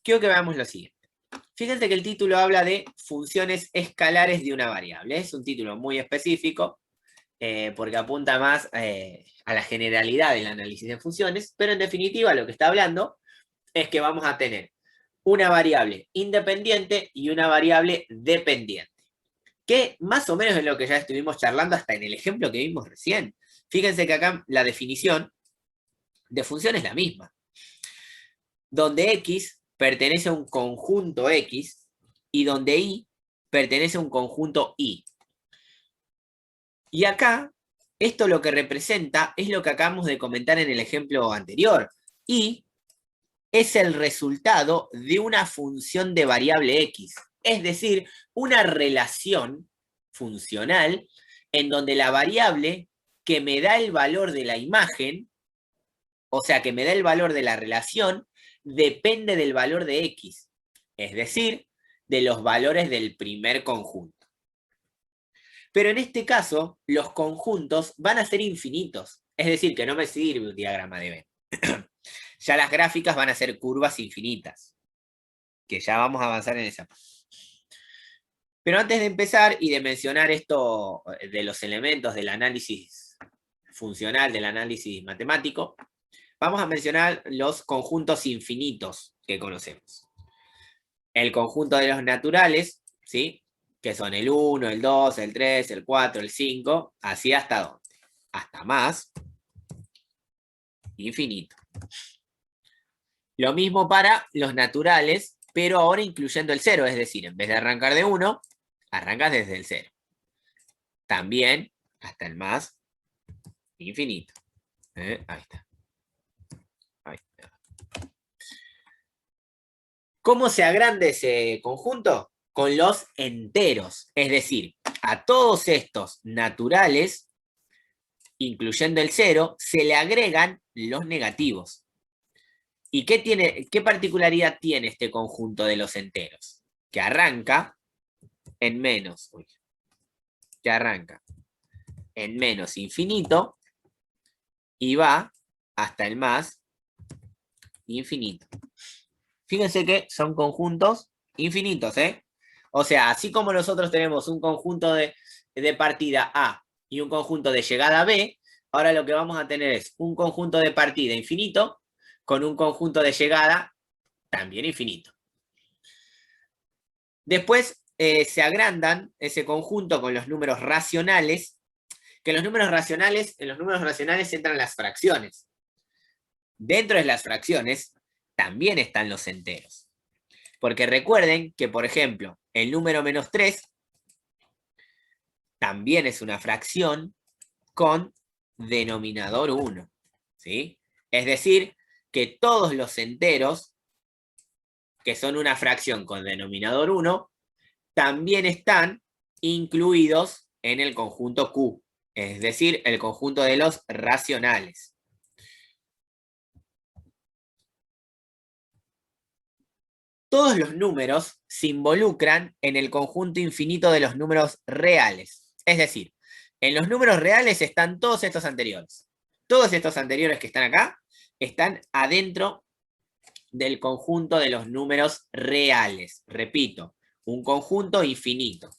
quiero que veamos lo siguiente. Fíjense que el título habla de funciones escalares de una variable. Es un título muy específico, porque apunta más a la generalidad del análisis de funciones, pero en definitiva lo que está hablando es que vamos a tener una variable independiente y una variable dependiente, que más o menos es lo que ya estuvimos charlando hasta en el ejemplo que vimos recién. Fíjense que acá la definición de función es la misma, donde X pertenece a un conjunto X y donde Y pertenece a un conjunto Y. Y acá, esto lo que representa es lo que acabamos de comentar en el ejemplo anterior. Y es el resultado de una función de variable X. Es decir, una relación funcional en donde la variable que me da el valor de la imagen, o sea, que me da el valor de la relación, depende del valor de X. Es decir, de los valores del primer conjunto. Pero en este caso, los conjuntos van a ser infinitos. Es decir, que no me sirve un diagrama de Venn. Ya las gráficas van a ser curvas infinitas. Que ya vamos a avanzar en esa. Pero antes de empezar y de mencionar esto de los elementos del análisis funcional, del análisis matemático, vamos a mencionar los conjuntos infinitos que conocemos. El conjunto de los naturales, ¿sí? Que son el 1, el 2, el 3, el 4, el 5, así hasta dónde. Hasta más infinito. Lo mismo para los naturales, pero ahora incluyendo el 0, es decir, en vez de arrancar de 1, arrancas desde el 0. También hasta el más infinito. Ahí está. Ahí está. ¿Cómo se agranda ese conjunto? Con los enteros, es decir, a todos estos naturales, incluyendo el 0, se le agregan los negativos. ¿Y qué particularidad tiene este conjunto de los enteros? Que arranca en menos, que arranca en menos infinito y va hasta el más infinito. Fíjense que son conjuntos infinitos, ¿eh? O sea, así como nosotros tenemos un conjunto de partida A y un conjunto de llegada B, ahora lo que vamos a tener es un conjunto de partida infinito con un conjunto de llegada también infinito. Después se agrandan ese conjunto con los números racionales, que en los números racionales entran las fracciones. Dentro de las fracciones también están los enteros. Porque recuerden que, por ejemplo, el número menos 3 también es una fracción con denominador 1. ¿Sí? Es decir, que todos los enteros que son una fracción con denominador 1 también están incluidos en el conjunto Q. Es decir, el conjunto de los racionales. Todos los números se involucran en el conjunto infinito de los números reales. Es decir, en los números reales están todos estos anteriores. Todos estos anteriores que están acá están adentro del conjunto de los números reales. Repito, un conjunto infinito.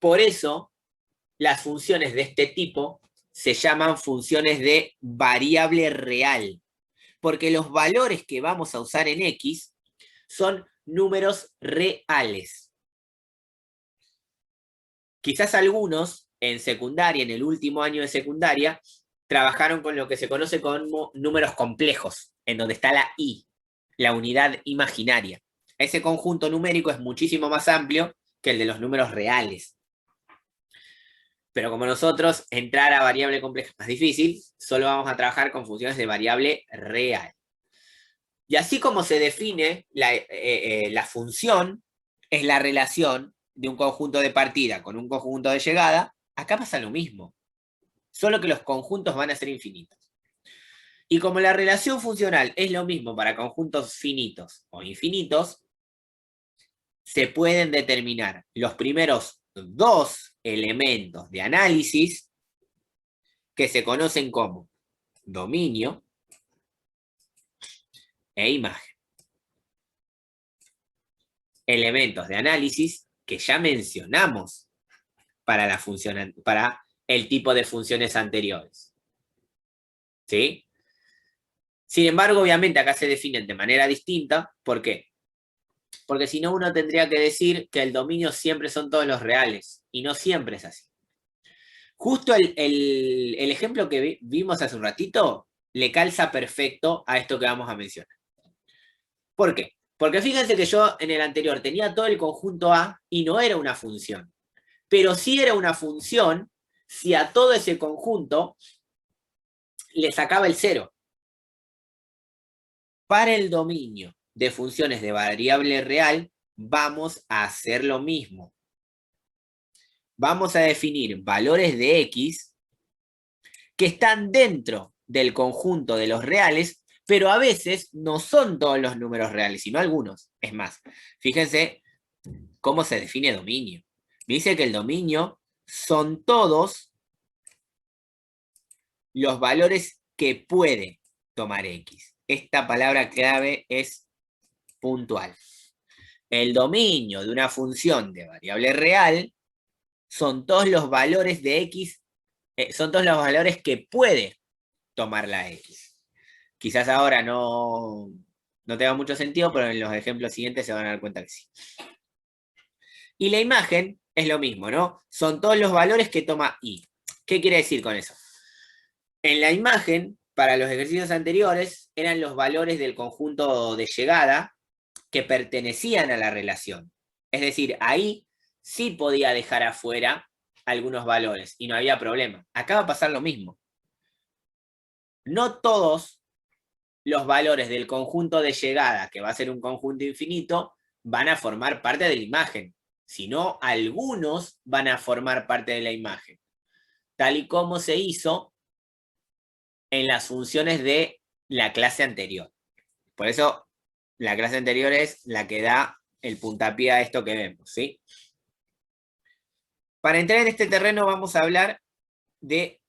Por eso, las funciones de este tipo se llaman funciones de variable real. Porque los valores que vamos a usar en X son números reales. Quizás algunos en secundaria, en el último año de secundaria, trabajaron con lo que se conoce como números complejos, en donde está la I, la unidad imaginaria. Ese conjunto numérico es muchísimo más amplio que el de los números reales. Pero como nosotros entrar a variable compleja es más difícil, solo vamos a trabajar con funciones de variable real. Y así como se define la función, es la relación de un conjunto de partida con un conjunto de llegada, acá pasa lo mismo. Solo que los conjuntos van a ser infinitos. Y como la relación funcional es lo mismo para conjuntos finitos o infinitos, se pueden determinar los primeros dos elementos de análisis que se conocen como dominio e imagen. Elementos de análisis que ya mencionamos para el tipo de funciones anteriores. ¿Sí? Sin embargo, obviamente acá se definen de manera distinta. ¿Por qué? Porque si no, uno tendría que decir que el dominio siempre son todos los reales, y no siempre es así. Justo el ejemplo que vimos hace un ratito le calza perfecto a esto que vamos a mencionar. ¿Por qué? Porque fíjense que yo en el anterior tenía todo el conjunto A y no era una función. Pero sí era una función si a todo ese conjunto le sacaba el cero. Para el dominio de funciones de variable real, vamos a hacer lo mismo. Vamos a definir valores de X que están dentro del conjunto de los reales, pero a veces no son todos los números reales, sino algunos. Es más, fíjense cómo se define dominio. Dice que el dominio son todos los valores que puede tomar X. Esta palabra clave es puntual. El dominio de una función de variable real son todos los valores de X, son todos los valores que puede tomar la X. Quizás ahora no tenga mucho sentido, pero en los ejemplos siguientes se van a dar cuenta que sí. Y la imagen es lo mismo, ¿no? Son todos los valores que toma Y. ¿Qué quiere decir con eso? En la imagen, para los ejercicios anteriores, eran los valores del conjunto de llegada que pertenecían a la relación. Es decir, ahí sí podía dejar afuera algunos valores y no había problema. Acá va a pasar lo mismo. No todos los valores del conjunto de llegada, que va a ser un conjunto infinito, van a formar parte de la imagen, sino algunos van a formar parte de la imagen, tal y como se hizo en las funciones de la clase anterior. Por eso, la clase anterior es la que da el puntapié a esto que vemos, ¿sí? Para entrar en este terreno vamos a hablar de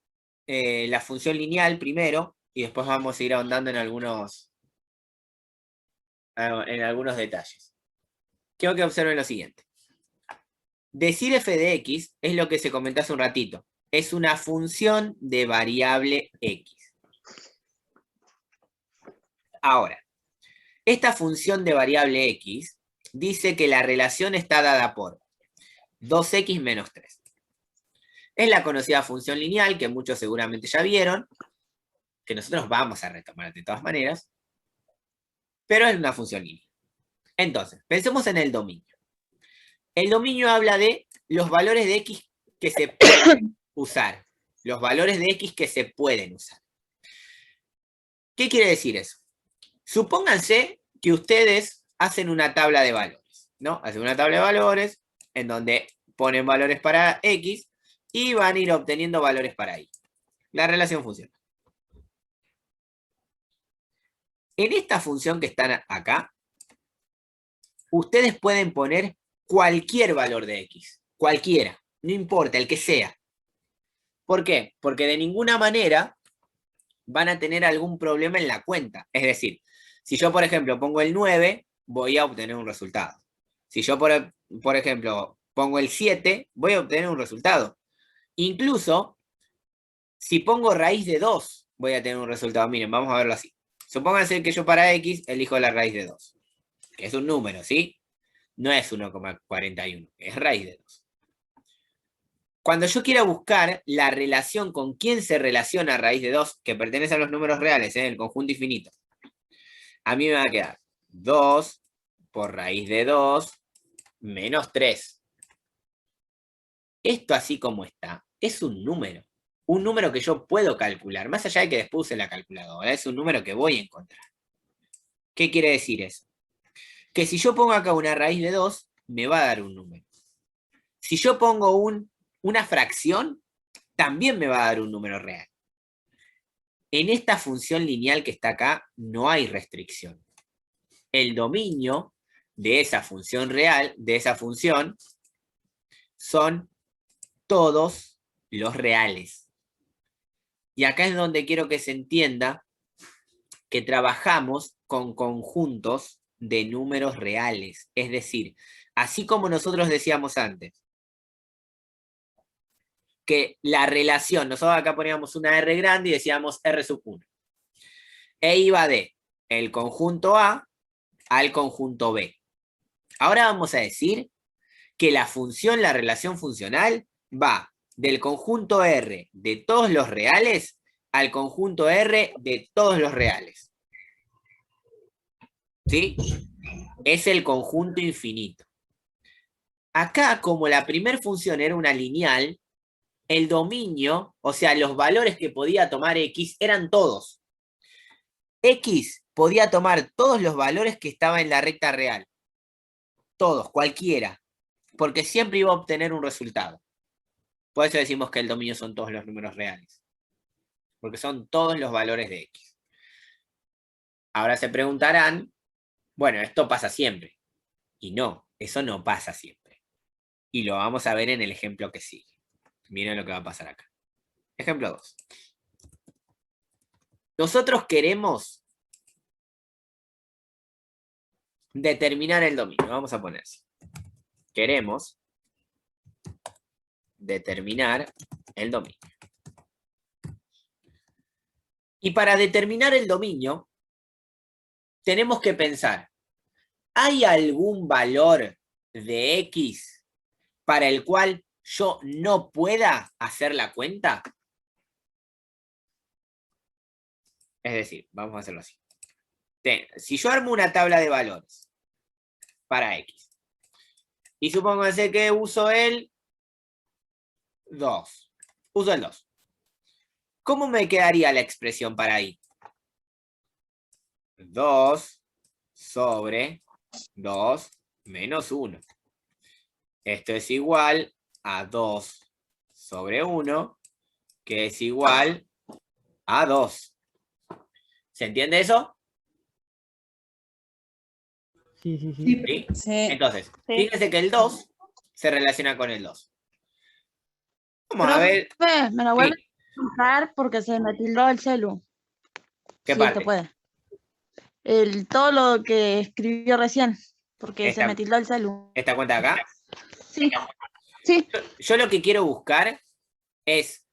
la función lineal primero, y después vamos a ir ahondando en algunos detalles. Quiero que observen lo siguiente. Decir f de x es lo que se comentó hace un ratito. Es una función de variable x. Ahora, esta función de variable x dice que la relación está dada por 2x menos 3. Es la conocida función lineal que muchos seguramente ya vieron, que nosotros vamos a retomar de todas maneras, pero es una función lineal. Entonces, pensemos en el dominio. El dominio habla de los valores de x que se pueden usar. Los valores de x que se pueden usar. ¿Qué quiere decir eso? Supónganse que ustedes hacen una tabla de valores, ¿no? Hacen una tabla de valores en donde ponen valores para x y van a ir obteniendo valores para y. La relación funciona. En esta función que están acá, ustedes pueden poner cualquier valor de x. Cualquiera. No importa, el que sea. ¿Por qué? Porque de ninguna manera van a tener algún problema en la cuenta. Es decir, si yo, por ejemplo, pongo el 9, voy a obtener un resultado. Si yo, por ejemplo, pongo el 7, voy a obtener un resultado. Incluso, si pongo raíz de 2, voy a tener un resultado. Miren, vamos a verlo así. Supónganse que yo para x elijo la raíz de 2, que es un número, ¿sí? No es 1,41, es raíz de 2. Cuando yo quiera buscar la relación con quién se relaciona raíz de 2, que pertenece a los números reales, el conjunto infinito, a mí me va a quedar 2 por raíz de 2 menos 3. Esto así como está, es un número. Un número que yo puedo calcular, más allá de que después use la calculadora, es un número que voy a encontrar. ¿Qué quiere decir eso? Que si yo pongo acá una raíz de 2, me va a dar un número. Si yo pongo una fracción, también me va a dar un número real. En esta función lineal que está acá, no hay restricción. El dominio de esa función real, de esa función, son todos los reales. Y acá es donde quiero que se entienda que trabajamos con conjuntos de números reales. Es decir, así como nosotros decíamos antes, que la relación, nosotros acá poníamos una R grande y decíamos R sub 1. E iba de el conjunto A al conjunto B. Ahora vamos a decir que la función, la relación funcional, va del conjunto R de todos los reales al conjunto R de todos los reales. ¿Sí? Es el conjunto infinito. Acá, como la primera función era una lineal, el dominio, o sea, los valores que podía tomar X eran todos. X podía tomar todos los valores que estaban en la recta real. Todos, cualquiera. Porque siempre iba a obtener un resultado. Por eso decimos que el dominio son todos los números reales. Porque son todos los valores de X. Ahora se preguntarán, bueno, esto pasa siempre. Y no, eso no pasa siempre. Y lo vamos a ver en el ejemplo que sigue. Miren lo que va a pasar acá. Ejemplo 2. Nosotros queremos determinar el dominio. Vamos a poner así. Queremos determinar el dominio. Y para determinar el dominio, tenemos que pensar, ¿hay algún valor de X para el cual yo no pueda hacer la cuenta? Es decir, vamos a hacerlo así. Si yo armo una tabla de valores para X, y supónganse que uso el 2. Uso el 2. ¿Cómo me quedaría la expresión para I? 2 sobre 2 menos 1. Esto es igual a 2 sobre 1, que es igual a 2. ¿Se entiende eso? Sí, sí, sí. ¿Sí? Sí. Entonces, Sí. fíjense que el 2 se relaciona con el 2. Vamos a ver. Profe, me lo vuelve Sí. a buscar porque se me tildó el celu. ¿Qué Sí, parte? te puede. Todo lo que escribió recién, porque se me tildó el celu. ¿Esta cuenta de acá? Sí. Sí. Yo lo que quiero buscar es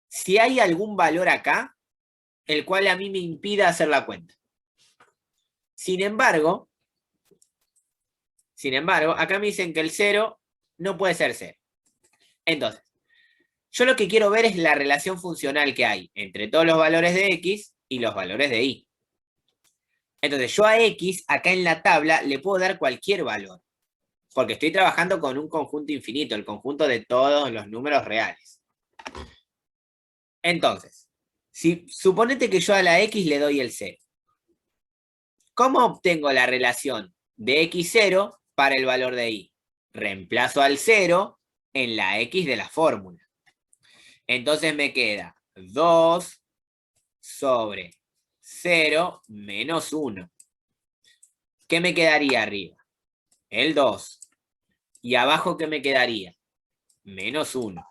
si hay algún valor acá el cual a mí me impida hacer la cuenta. Sin embargo, acá me dicen que el 0 no puede ser 0. Entonces, yo lo que quiero ver es la relación funcional que hay entre todos los valores de X y los valores de Y. Entonces, yo a X, acá en la tabla, le puedo dar cualquier valor. Porque estoy trabajando con un conjunto infinito, el conjunto de todos los números reales. Entonces, si suponete que yo a la X le doy el 0. ¿Cómo obtengo la relación de X0 para el valor de Y? Reemplazo al 0 en la X de la fórmula. Entonces me queda 2 sobre 0 menos 1. ¿Qué me quedaría arriba? El 2. ¿Y abajo qué me quedaría? Menos 1.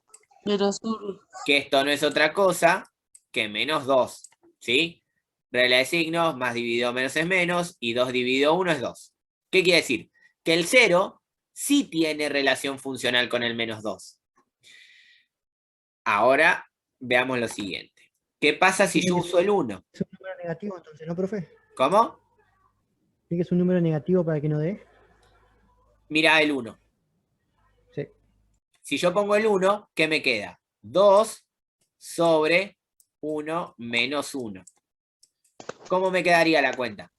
Que esto no es otra cosa que menos 2. ¿Sí? Regla de signos, más dividido menos es menos, y 2 dividido 1 es 2. ¿Qué quiere decir? Que el 0 sí tiene relación funcional con el menos 2. Ahora veamos lo siguiente. ¿Qué pasa si yo uso el 1? Es un número negativo entonces, ¿no, profe? ¿Cómo? ¿Sí que es un número negativo para que no dé? Mira el 1. Sí. Si yo pongo el 1, ¿qué me queda? 2 sobre 1 menos 1. ¿Cómo me quedaría la cuenta?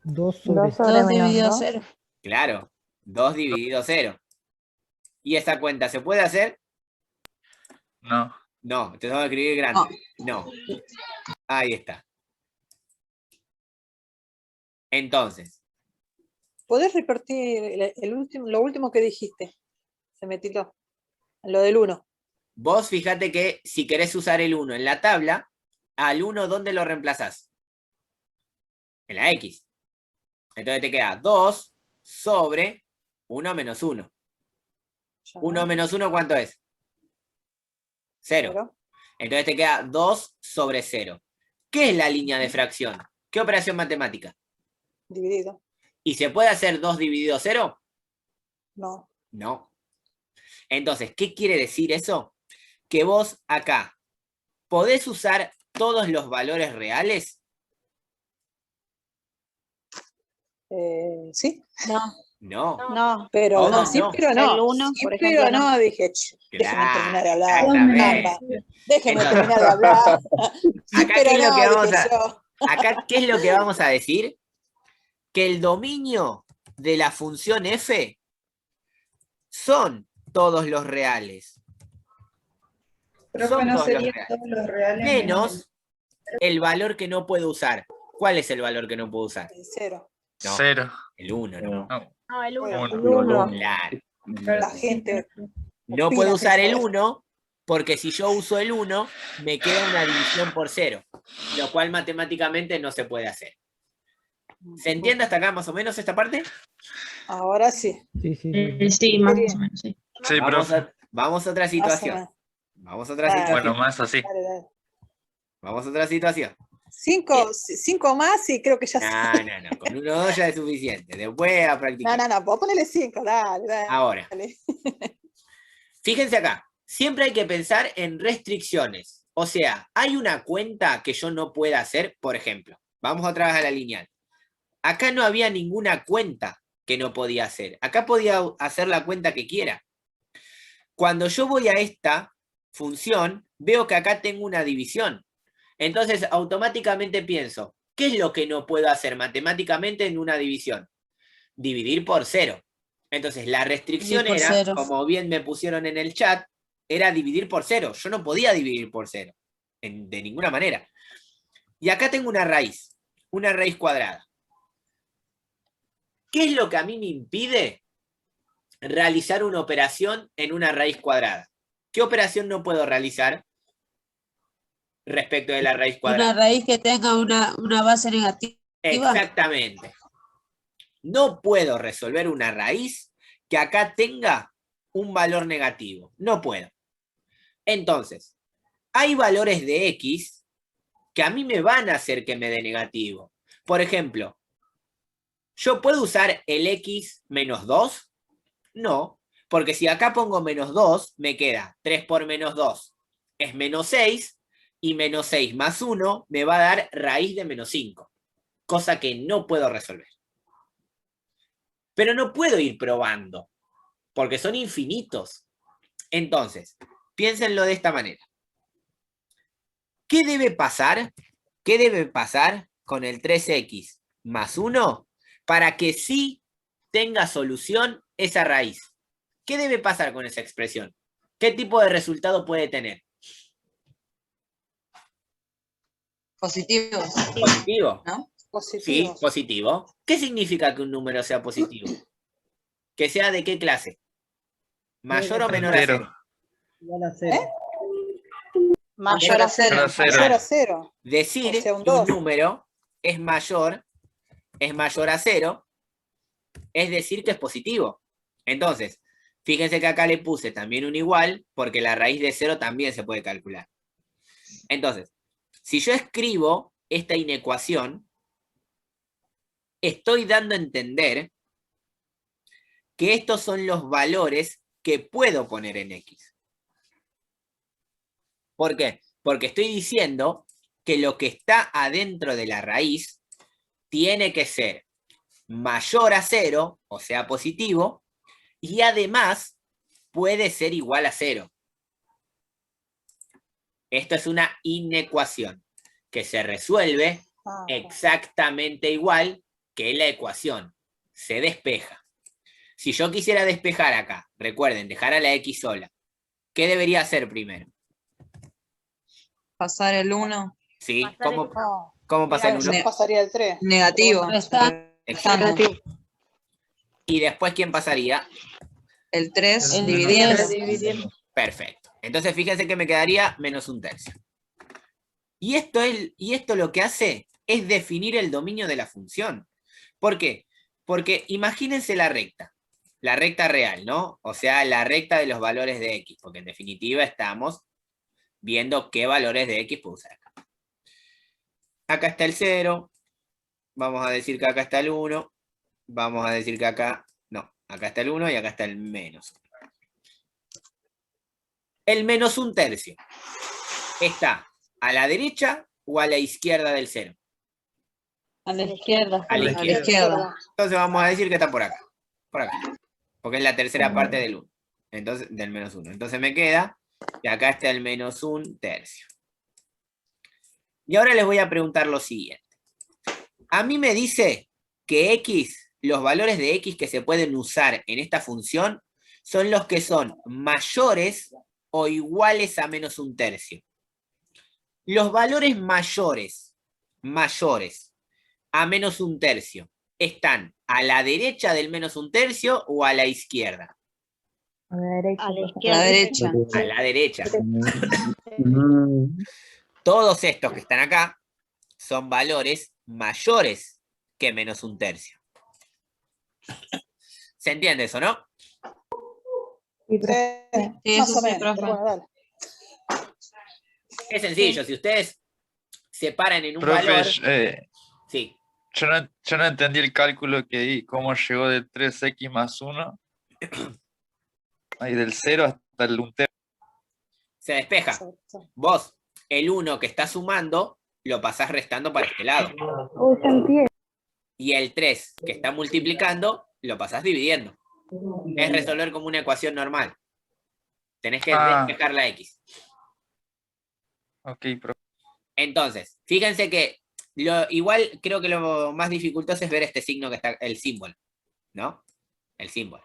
2 sobre 2 dividido 0. Claro, 2 dividido 0. ¿Y esa cuenta se puede hacer? No. No, entonces vamos a escribir grande. No. Ahí está. Entonces, ¿Podés repetir lo último que dijiste? Se me tildó. Lo del 1. vos fíjate que si querés usar el 1 en la tabla, al 1, ¿dónde lo reemplazás? En la X. Entonces te queda 2 sobre 1 menos 1. 1 menos 1, ¿cuánto es? 0. Entonces te queda 2 sobre 0. ¿Qué es la línea de fracción? ¿Qué operación matemática? Dividido. ¿Y se puede hacer 2 dividido 0? No. No. Entonces, ¿qué quiere decir eso? Que vos acá podés usar todos los valores reales. Sí, No, No. no. pero Todos no, sí, no. pero no. El 1, Sí, por pero ejemplo, no. no, dije, déjeme terminar de hablar. Exactamente. Caramba, déjeme Entonces, terminar de hablar. Sí, acá, pero ¿qué es lo no, que vamos dije a, yo. acá, ¿qué es lo que vamos a decir? Que el dominio de la función f son todos los reales. Profe, ¿no Todos serían reales. todos los reales Menos el valor que no puedo usar. ¿Cuál es el valor que no puedo usar? El 0. No, 0. el 1, ¿no? No. No, el 1. Uno. Claro. La gente No opina puedo sin usar el saber. 1 porque si yo uso el 1 me queda una división por 0, lo cual matemáticamente no se puede hacer. ¿Se entiende hasta acá más o menos esta parte? Ahora sí. Sí, sí, sí. Sí, más o menos, sí. Sí, profe. Vamos a otra Más o situación. menos. Vamos a otra Dale. situación. Bueno, más así. Dale, dale. Vamos a otra situación. 5 más y creo que ya sé. No. Con 1 o 2 ya es suficiente. Después a practicar. No, vos ponele 5, dale, dale. Ahora, Dale. fíjense acá. Siempre hay que pensar en restricciones. O sea, hay una cuenta que yo no pueda hacer, por ejemplo. Vamos otra vez a la lineal. Acá no había ninguna cuenta que no podía hacer. Acá podía hacer la cuenta que quiera. Cuando yo voy a esta función, veo que acá tengo una división. Entonces, automáticamente pienso, ¿qué es lo que no puedo hacer matemáticamente en una división? Dividir por 0. Entonces, la restricción Dividir por era, cero. como bien me pusieron en el chat, era dividir por 0. Yo no podía dividir por 0, de ninguna manera. Y acá tengo una raíz cuadrada. ¿Qué es lo que a mí me impide realizar una operación en una raíz cuadrada? ¿Qué operación no puedo realizar respecto de la raíz cuadrada? Una raíz que tenga una base negativa. Exactamente. No puedo resolver una raíz que acá tenga un valor negativo. No puedo. Entonces, hay valores de x que a mí me van a hacer que me dé negativo. Por ejemplo, ¿yo puedo usar el x menos 2? No, porque si acá pongo menos 2, me queda 3 por menos 2 es menos 6, y menos 6 más 1 me va a dar raíz de menos 5, cosa que no puedo resolver. Pero no puedo ir probando, porque son infinitos. Entonces, piénsenlo de esta manera. ¿Qué debe pasar? ¿Qué debe pasar con el 3x más 1 para que sí tenga solución esa raíz? ¿Qué debe pasar con esa expresión? ¿Qué tipo de resultado puede tener? Positivo, ¿Positivo? ¿no? Positivo. Sí, positivo. ¿Qué significa que un número sea positivo? ¿Que sea de qué clase? ¿Mayor o menor a 0? Igual a 0. Mayor a 0. Mayor a cero. Mayor a 0. Decir O sea, un que un 2. número es mayor a 0, es decir que es positivo. Entonces, fíjense que acá le puse también un igual, porque la raíz de 0 también se puede calcular. Entonces, si yo escribo esta inecuación, estoy dando a entender que estos son los valores que puedo poner en x. ¿Por qué? Porque estoy diciendo que lo que está adentro de la raíz tiene que ser mayor a 0, o sea, positivo, y además puede ser igual a 0. Esto es una inecuación que se resuelve exactamente igual que la ecuación. Se despeja. Si yo quisiera despejar acá, recuerden, dejar a la x sola, ¿qué debería hacer primero? Pasar el 1 ¿Sí? Pasar el- ¿Cómo pasa el 1? Yo pasaría el 3. negativo. Restar. Restando. Y después, ¿quién pasaría? El 3 El dividiendo. Perfecto. Entonces, fíjense que me quedaría menos un tercio. Y esto lo que hace es definir el dominio de la función. ¿Por qué? Porque imagínense la recta real, ¿no? O sea, la recta de los valores de x, porque en definitiva estamos viendo qué valores de X puedo usar acá. Acá está el 0, vamos a decir que acá está el 1, vamos a decir que acá, no, acá está el 1 y acá está el menos 1. El menos 1/3 está a la derecha o a la izquierda del 0. A la izquierda. A la A la izquierda. izquierda. Entonces vamos a decir que está por acá. Por acá. Porque es la tercera parte del 1. Entonces, del menos 1. Entonces me queda, y acá está el menos 1/3. Y ahora les voy a preguntar lo siguiente. A mí me dice que X, los valores de X que se pueden usar en esta función, son los que son mayores o iguales a menos 1/3. Los valores mayores a menos 1/3 están a la derecha del menos 1/3 o a la izquierda. A la derecha. A la A la izquierda. derecha. A la derecha. Mm. Todos estos que están acá son valores mayores que menos 1/3. ¿Se entiende eso, no? Sí, profe. Sí, Más eso o sí, menos, profe. pero bueno, dale. Es sencillo. Si ustedes separan en un Profe, valor... Sí. yo no entendí el cálculo que di, cómo llegó del 3x más 1, ahí del 0 hasta el 1/3. Se despeja. Vos, el 1 que estás sumando, lo pasás restando para este lado. Uy, se empieza. Y el 3 que está multiplicando, lo pasás dividiendo. Es resolver como una ecuación normal. Tenés que despejar la X. Ok, profe. Entonces, fíjense que igual creo que lo más dificultoso es ver este signo que está, el símbolo, ¿no? El símbolo.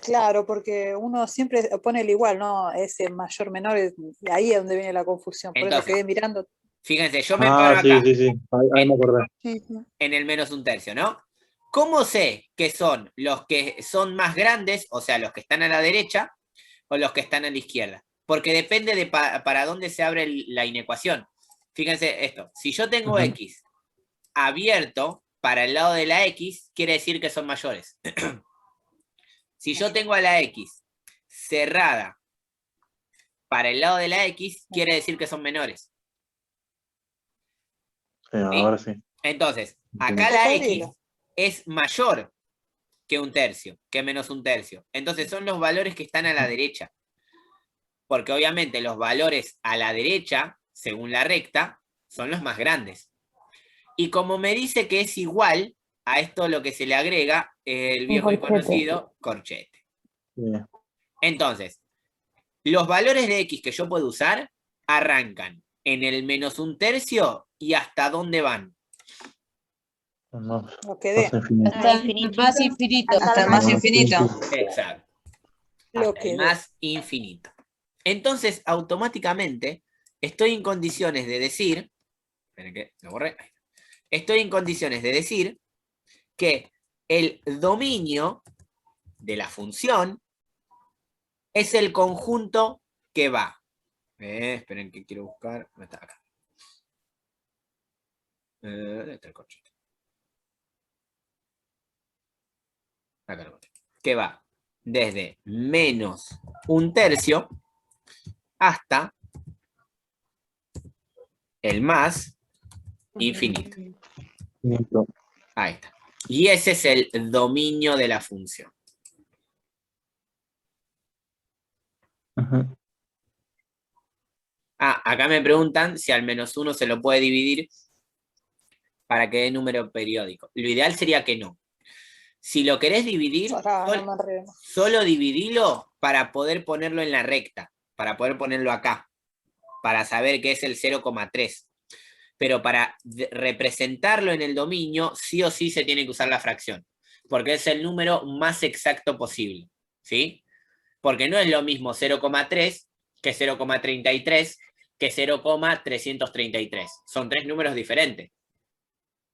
Claro, porque uno siempre pone el igual, ¿no? Ese mayor, menor, y ahí es donde viene la confusión. Por eso Entonces, quedé mirando. Fíjense, yo me paro acá sí. Ahí me acordé. en el menos 1/3, ¿no? ¿Cómo sé que son los que son más grandes, o sea, los que están a la derecha, o los que están a la izquierda? Porque depende de para dónde se abre la inecuación. Fíjense esto, si yo tengo X abierto para el lado de la X, quiere decir que son mayores. Si yo tengo a la X cerrada para el lado de la X, quiere decir que son menores. ¿Sí? Ahora sí. Entonces, acá la X es mayor que 1/3, que menos 1/3. Entonces son los valores que están a la derecha. Porque obviamente los valores a la derecha, según la recta, son los más grandes. Y como me dice que es igual, a esto lo que se le agrega el viejo y conocido corchete. Bien. Entonces, los valores de X que yo puedo usar arrancan en el menos 1/3 y hasta dónde van. Lo que dé. Hasta el más infinito. Hasta el más infinito. Exacto. Lo Hasta que el dé. más infinito. Entonces, automáticamente, estoy en condiciones de decir, esperen que lo borré, ahí está. Estoy en condiciones de decir que el dominio de la función es el conjunto que va. Esperen que quiero buscar. ¿Dónde está? Acá. ¿Dónde está el corchete? Acá lo encontré. Que va desde menos 1/3 hasta el más infinito. Ahí está. Y ese es el dominio de la función. Acá me preguntan si al menos 1 se lo puede dividir para que dé número periódico. Lo ideal sería que no. Si lo querés dividir, solo dividilo para poder ponerlo en la recta, para poder ponerlo acá, para saber que es el 0,3. Pero para representarlo en el dominio, sí o sí se tiene que usar la fracción, porque es el número más exacto posible, ¿sí? Porque no es lo mismo 0,3 que 0,33 que 0,333. Son 3 números diferentes.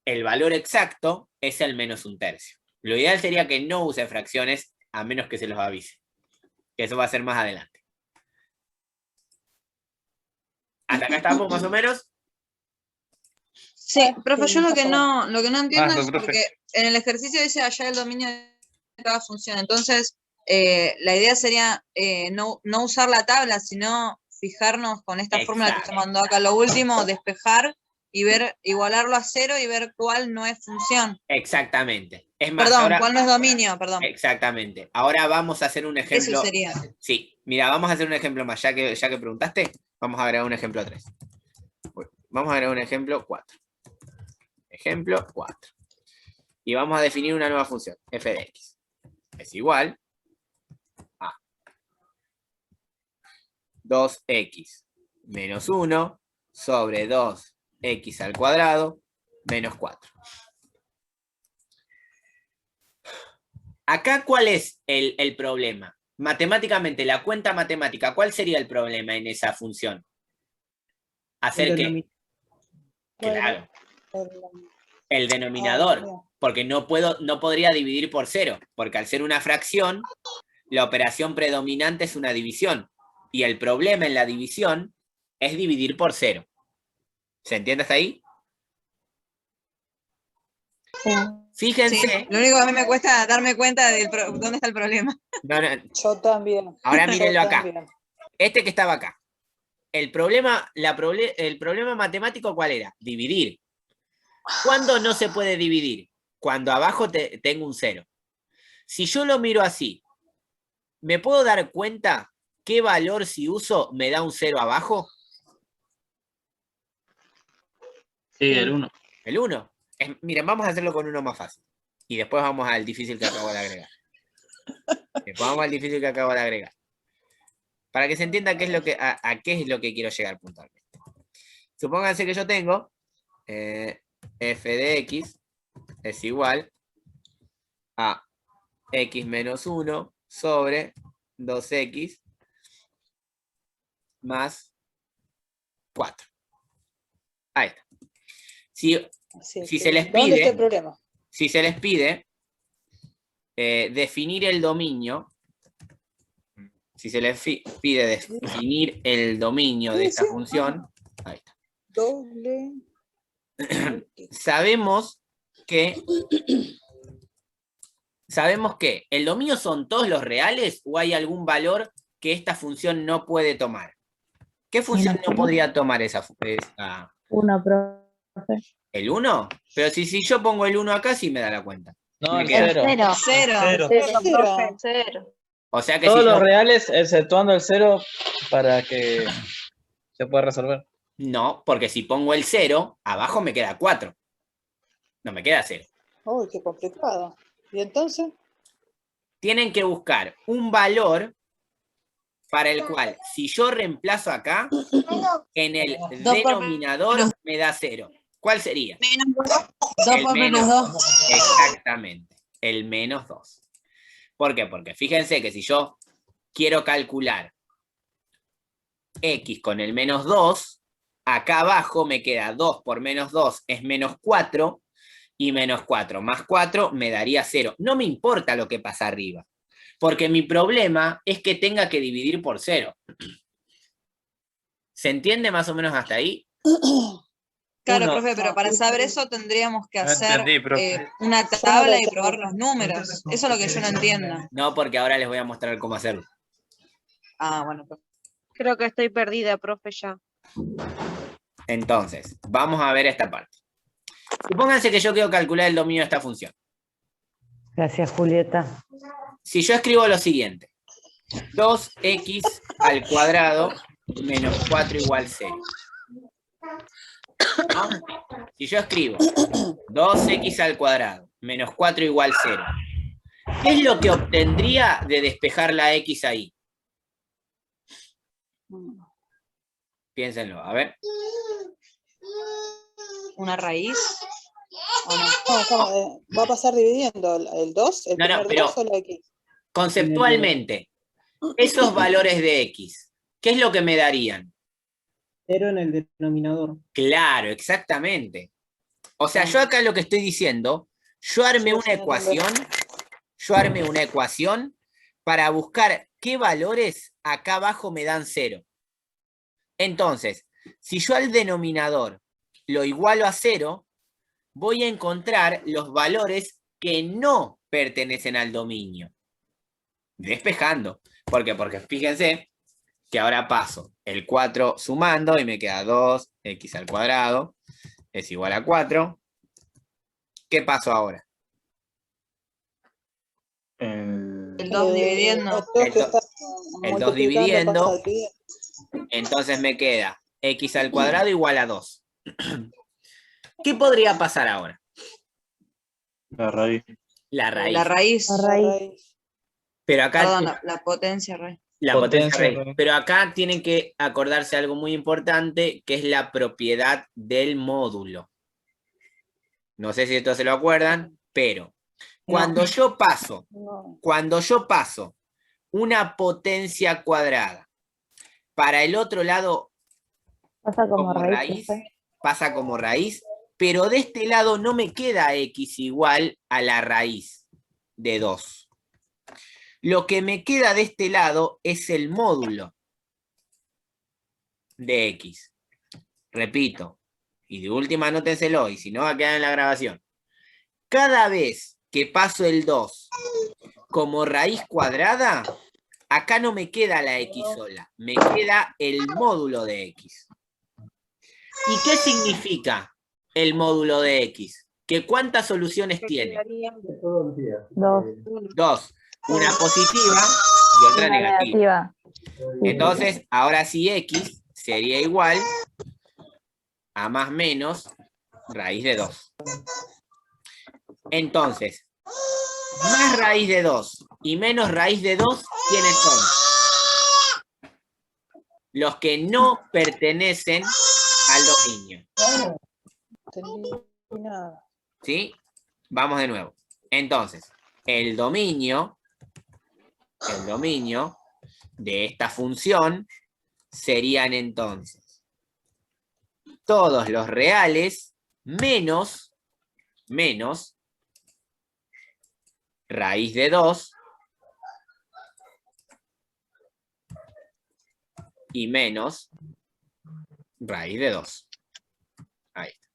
El valor exacto es el menos 1/3. Lo ideal sería que no use fracciones a menos que se los avise. Que eso va a ser más adelante. ¿Hasta acá estamos más o menos? Sí, profe, yo lo que no entiendo Hazlo, es profe. porque en el ejercicio dice hallar el dominio de cada función. Entonces, la idea sería no usar la tabla, sino fijarnos con esta fórmula que se Exacto. mandó acá, lo último, despejar y ver, igualarlo a 0 y ver cuál no es función. Exactamente. Es más, Perdón, ahora, cuál no es dominio, perdón. exactamente. Ahora vamos a hacer un Eso ejemplo. sería. Sí, mira, vamos a hacer un ejemplo más. Ya que preguntaste, vamos a agregar un ejemplo 3. Vamos a agregar un ejemplo 4. Ejemplo 4. Y vamos a definir una nueva función, f de x. Es igual a 2x menos 1 sobre 2x al cuadrado menos 4. Acá, ¿cuál es el problema? Matemáticamente, la cuenta matemática, ¿cuál sería el problema en esa función? Hacer que... Claro, el denominador, porque no podría dividir por 0, porque al ser una fracción, la operación predominante es una división, y el problema en la división es dividir por 0. ¿Se entiende hasta ahí? Fíjense. Sí, lo único que a mí me cuesta darme cuenta de dónde está el problema. No, Yo también. ahora Yo mírenlo acá. también. Este que estaba acá. El problema matemático, ¿cuál era? Dividir. ¿Cuándo no se puede dividir? Cuando abajo tengo un 0. Si yo lo miro así, ¿me puedo dar cuenta qué valor si uso me da un 0 abajo? Sí, el 1. El 1. Miren, vamos a hacerlo con uno más fácil. Y después vamos al difícil que acabo de agregar. Para que se entienda qué es a qué es lo que quiero llegar puntualmente. Supónganse que yo tengo f de x es igual a x menos 1 sobre 2x más 4. Ahí está. Si se les ¿Dónde está el pide, problema? si se les pide definir el dominio, si se les pide definir el dominio de esta función, ahí está. Doble. Sabemos que el dominio son todos los reales o hay algún valor que esta función no puede tomar. ¿Qué función no podría tomar esa? Uno, profe. ¿El 1? Pero si yo pongo el 1 acá, sí me da la cuenta. No, Me el queda. 0. 0. Cero. O sea que Todos si los yo... reales, exceptuando el 0, para que se pueda resolver. No, porque si pongo el 0, abajo me queda 4. No me queda 0. Uy, qué complicado. ¿Y entonces? Tienen que buscar un valor para el cual, si yo reemplazo acá, en el denominador me da 0. ¿Cuál sería? Menos 2 El por menos menos 2. Exactamente, el menos 2. ¿Por qué? Porque fíjense que si yo quiero calcular x con el menos 2, acá abajo me queda 2 por menos 2 es menos 4, y menos 4 más 4 me daría 0. No me importa lo que pasa arriba, porque mi problema es que tenga que dividir por 0. ¿Se entiende más o menos hasta ahí? Claro, Uno. profe, pero para saber eso tendríamos que No hacer entendí, profe. una tabla y probar los números. Eso es lo que yo no entiendo. No, porque ahora les voy a mostrar cómo hacerlo. Ah, bueno. Creo que estoy perdida, profe, ya. Entonces, vamos a ver esta parte. Supónganse que yo quiero calcular el dominio de esta función. Gracias, Julieta. Si yo escribo lo siguiente, 2x al cuadrado menos 4 igual 0. ¿No? Si yo escribo 2x al cuadrado menos 4 igual 0, ¿qué es lo que obtendría de despejar la x ahí? Piénsenlo, a ver. ¿Una raíz? ¿O no? No, ¿cómo? Va a pasar dividiendo el 2, el No, no, primer pero- 2 o la X. Conceptualmente, esos valores de x, ¿qué es lo que me darían? 0 en el denominador. Claro, exactamente. O sea, yo acá lo que estoy diciendo, yo armé una ecuación para buscar qué valores acá abajo me dan 0. Entonces, si yo al denominador lo igualo a 0, voy a encontrar los valores que no pertenecen al dominio. Despejando. ¿Por qué? Porque fíjense que ahora paso el 4 sumando y me queda 2x al cuadrado es igual a 4. ¿Qué paso ahora? El 2 dividiendo. El 2 dividiendo. Entonces me queda x al cuadrado igual a 2. ¿Qué podría pasar ahora? La raíz. La raíz. La raíz. La raíz. Pero acá... Perdón, la potencia raíz. La potencia Potencia raíz. raíz. Pero acá tienen que acordarse algo muy importante, que es la propiedad del módulo. No sé si esto se lo acuerdan, pero cuando yo paso una potencia cuadrada para el otro lado Pasa como como raíz. raíz, pasa como raíz, pero de este lado no me queda x igual a la raíz de 2. Lo que me queda de este lado es el módulo de x. Repito, y de última anótenselo, y si no va a quedar en la grabación. Cada vez que paso el 2 como raíz cuadrada, acá no me queda la x sola, me queda el módulo de x. ¿Y qué significa el módulo de x? ¿Que cuántas soluciones tiene? Dos. 2. Una positiva y otra Una negativa. negativa. Entonces, ahora sí x sería igual a más menos raíz de 2. Entonces, más raíz de 2 y menos raíz de 2, ¿quiénes son? Los que no pertenecen al dominio. ¿Sí? Vamos de nuevo. Entonces, el dominio de esta función serían entonces todos los reales menos raíz de 2 y menos raíz de 2. Ahí está.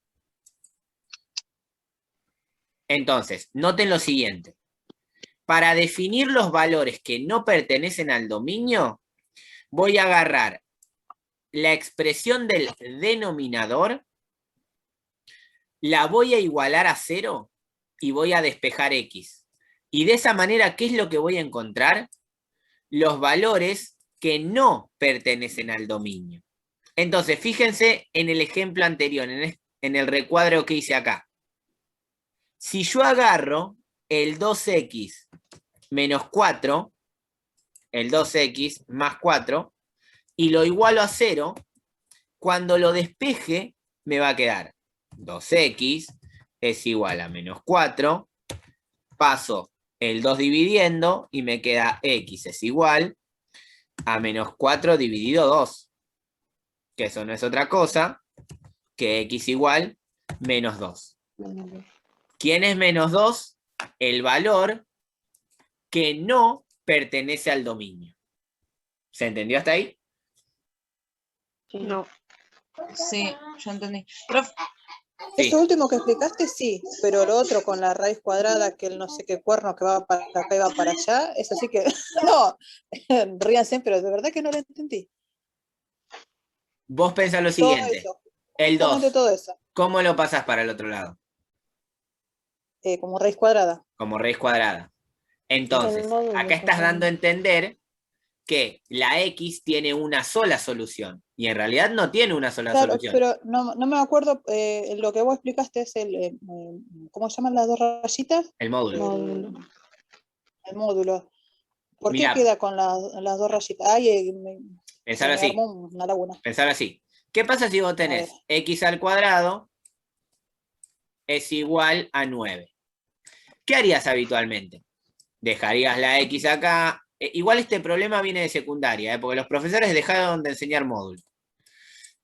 Entonces, noten lo siguiente. Para definir los valores que no pertenecen al dominio, voy a agarrar la expresión del denominador, la voy a igualar a 0 y voy a despejar x. Y de esa manera, ¿qué es lo que voy a encontrar? Los valores que no pertenecen al dominio. Entonces, fíjense en el ejemplo anterior, en el recuadro que hice acá. Si yo agarro el 2x menos 4, el 2x más 4, y lo igualo a 0, cuando lo despeje me va a quedar 2x es igual a menos 4, paso el 2 dividiendo y me queda x es igual a menos 4 dividido 2, que eso no es otra cosa que x igual menos 2. ¿Quién es menos 2? El valor que no pertenece al dominio. ¿Se entendió hasta ahí? No. Sí, yo entendí. Profe, Sí. Eso último que explicaste, sí, pero lo otro con la raíz cuadrada, que el no sé qué cuerno que va para acá y va para allá, eso sí que, no, ríanse, pero de verdad que no lo entendí. Vos pensás lo Todo siguiente. eso, El 2, justamente todo eso, ¿cómo lo pasás para el otro lado? como raíz cuadrada. Como raíz cuadrada. Entonces, El módulo, acá estás por dando a entender que la x tiene una sola solución. Y en realidad no tiene una sola Claro, solución. pero no me acuerdo, lo que vos explicaste es ¿cómo se llaman las dos rayitas? El módulo. Módulo. El módulo. ¿Por Mirá. qué queda con las dos rayitas? Ay, Pensar se me así. armó una laguna. Pensar así. ¿Qué pasa si vos tenés x al cuadrado es igual a 9? ¿Qué harías habitualmente? Dejarías la x acá. Igual este problema viene de secundaria, porque los profesores dejaron de enseñar módulo.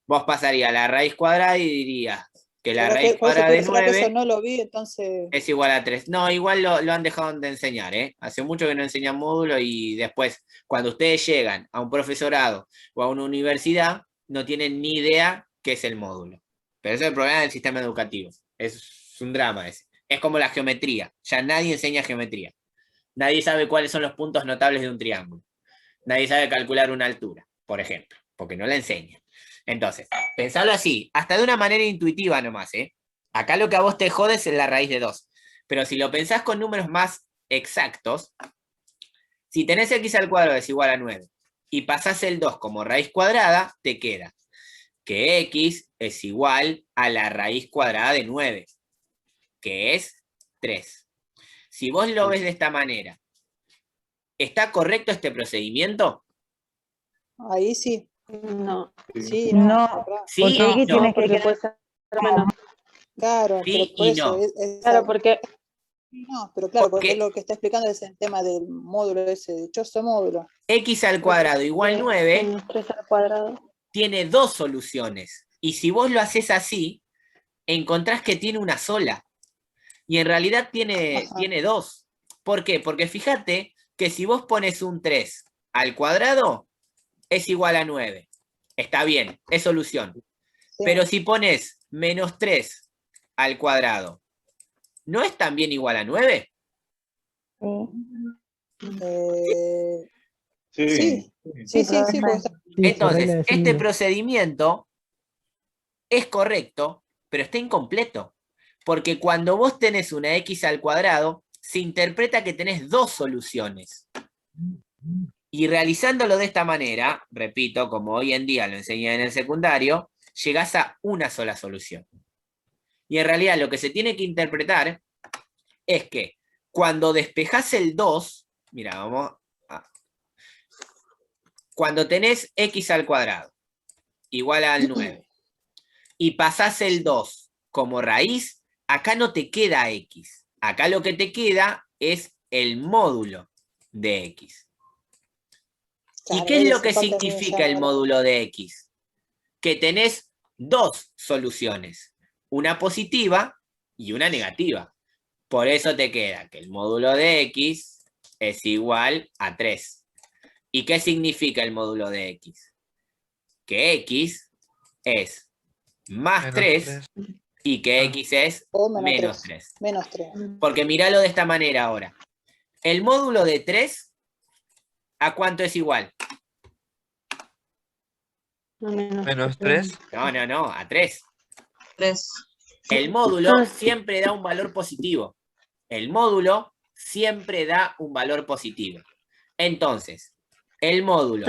Vos pasarías la raíz cuadrada y dirías que la raíz Por eso cuadrada de que será que 9 eso no lo vi, entonces. es igual a 3. No, igual lo han dejado de enseñar, ¿eh? Hace mucho que no enseñan módulo y después, cuando ustedes llegan a un profesorado o a una universidad, no tienen ni idea qué es el módulo. Pero eso es el problema del sistema educativo. Es un drama ese. Es como la geometría. Ya nadie enseña geometría. Nadie sabe cuáles son los puntos notables de un triángulo. Nadie sabe calcular una altura. por ejemplo, porque no la enseñan. Entonces, pensalo así, hasta de una manera intuitiva nomás, ¿eh? Acá lo que a vos te jode es la raíz de 2. Pero si lo pensás con números más exactos, si tenés x al cuadrado es igual a 9 y pasás el 2 como raíz cuadrada, te queda que x es igual a la raíz cuadrada de 9, que es 3. Si vos lo ves de esta manera, ¿está correcto este procedimiento? Ahí sí. No. Sí, No, claro. Sí porque y X no. tienes que puede ser menos. Claro, Sí pero por y eso no. Claro, porque no, pero claro, porque Porque lo que está explicando es el tema del módulo ese, dichoso módulo. x al cuadrado igual 9 menos 3 al cuadrado. tiene 2 soluciones. Y si vos lo haces así, encontrás que tiene una sola. Y en realidad tiene 2. ¿Por qué? Porque fíjate que si vos pones un 3 al cuadrado, es igual a 9. Está bien, es solución. Sí. Pero si pones menos 3 al cuadrado, ¿no es también igual a 9? Sí, porque está- Entonces, este procedimiento es correcto, pero está incompleto. Porque cuando vos tenés una x al cuadrado, se interpreta que tenés 2 soluciones. Y realizándolo de esta manera, repito, como hoy en día lo enseñan en el secundario, llegás a una sola solución. Y en realidad lo que se tiene que interpretar es que cuando despejás el 2, mira, vamos a... Cuando tenés x al cuadrado igual al 9 y pasás el 2 como raíz, acá no te queda x. Acá lo que te queda es el módulo de x. ¿Y qué es lo que significa el módulo de x? Que tenés 2 soluciones, una positiva y una negativa. Por eso te queda que el módulo de x es igual a 3. ¿Y qué significa el módulo de x? Que x es más 3 y que x es menos 3. Menos 3. Porque míralo de esta manera ahora. El módulo de 3, ¿a cuánto es igual? Menos 3. No, a 3. 3. El módulo siempre da un valor positivo. El módulo siempre da un valor positivo. Entonces, el módulo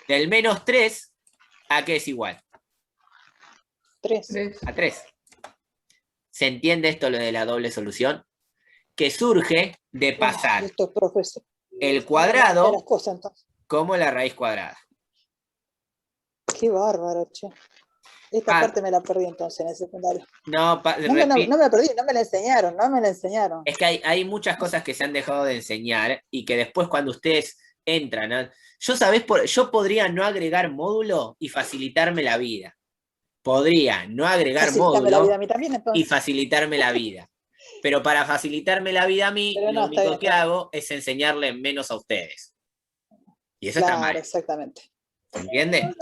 del menos 3, ¿a qué es igual? 3. A 3. ¿Se entiende esto lo de la doble solución? Que surge de pasar el cuadrado como la raíz cuadrada. Qué bárbaro, che. Esta parte me la perdí entonces en el secundario. No me la perdí, no me la enseñaron. Es que hay muchas cosas que se han dejado de enseñar y que después cuando ustedes entran, ¿no? Yo podría no agregar módulo y facilitarme la vida. Podría no agregar módulo y facilitarme la vida. Pero para facilitarme la vida a mí, lo único que hago es enseñarle menos a ustedes. Y eso está mal. Exactamente. ¿Se entiende?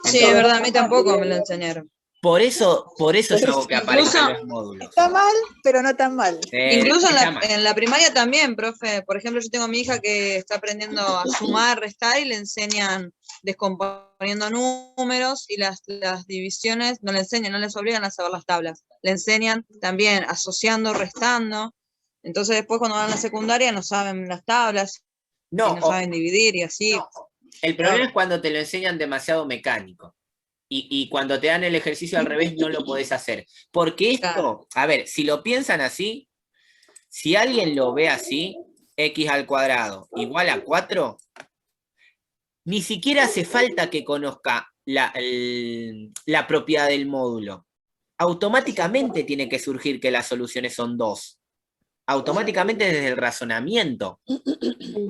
Sí, es verdad, a mí tampoco me lo enseñaron. Por eso yo hago que aparezcan los módulos. Está mal, pero no tan mal. Incluso en la primaria también, profe. Por ejemplo, yo tengo a mi hija que está aprendiendo a sumar, restar y le enseñan descomponiendo números y las divisiones, no le enseñan, no les obligan a saber las tablas. Le enseñan también asociando, restando. Entonces después cuando van a la secundaria no saben las tablas, no saben dividir y así. No. El problema es cuando te lo enseñan demasiado mecánico. Y cuando te dan el ejercicio al revés no lo podés hacer. Porque esto, a ver, si lo piensan así, si alguien lo ve así, x al cuadrado igual a 4, ni siquiera hace falta que conozca la propiedad del módulo. Automáticamente tiene que surgir que las soluciones son 2. Automáticamente desde el razonamiento.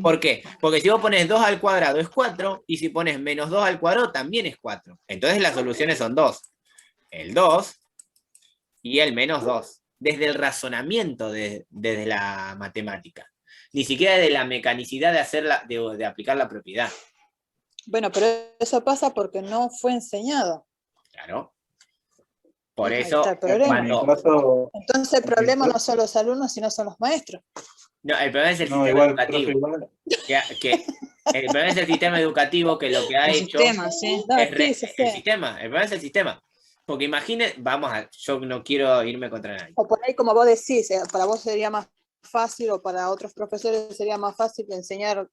¿Por qué? Porque si vos pones 2 al cuadrado es 4, y si pones menos 2 al cuadrado también es 4. Entonces las soluciones son 2. El 2 y el menos 2. Desde el razonamiento, desde la matemática. Ni siquiera de la mecanicidad de aplicar la propiedad. Bueno, pero eso pasa porque no fue enseñado. Claro. Por eso, entonces el problema no son los alumnos, sino son los maestros. No, el problema es el No, sistema igual, educativo. profe, igual. El problema es el sistema educativo que lo que ha El hecho sistema, sí. No, es sí, sí, sí. el sistema. El problema es el sistema. Porque imagine, yo no quiero irme contra nadie. O por ahí, como vos decís, para vos sería más fácil o para otros profesores sería más fácil enseñar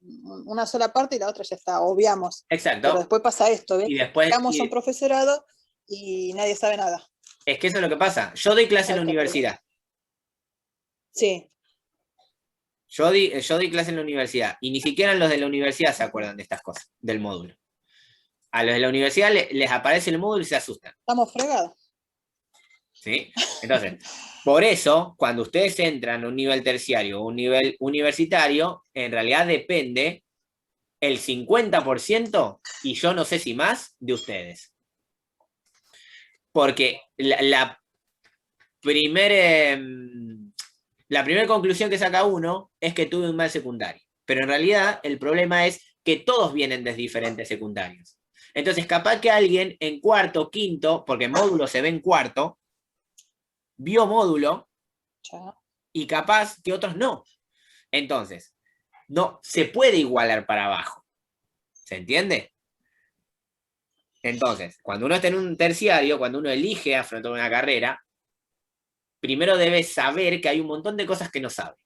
una sola parte y la otra ya está, obviamos. Pero Exacto. después pasa esto, ¿ves? Y después, Llegamos a un profesorado y nadie sabe nada. es que eso es lo que pasa. Yo doy clase en la universidad. Sí. Yo doy clase en la universidad. Y ni siquiera los de la universidad se acuerdan de estas cosas, del módulo. A los de la universidad les aparece el módulo y se asustan. Estamos fregados. ¿Sí? Entonces, por eso, cuando ustedes entran a un nivel terciario o un nivel universitario, en realidad depende el 50%, y yo no sé si más, de ustedes. Porque la primera conclusión que saca uno es que tuve un mal secundario. Pero en realidad el problema es que todos vienen de diferentes secundarios. Entonces, capaz que alguien en cuarto, quinto, porque módulo se ve en cuarto, vio módulo y capaz que otros no. Entonces, no se puede igualar para abajo. ¿Se entiende? Entonces, cuando uno está en un terciario, cuando uno elige afrontar una carrera, primero debe saber que hay un montón de cosas que no sabe.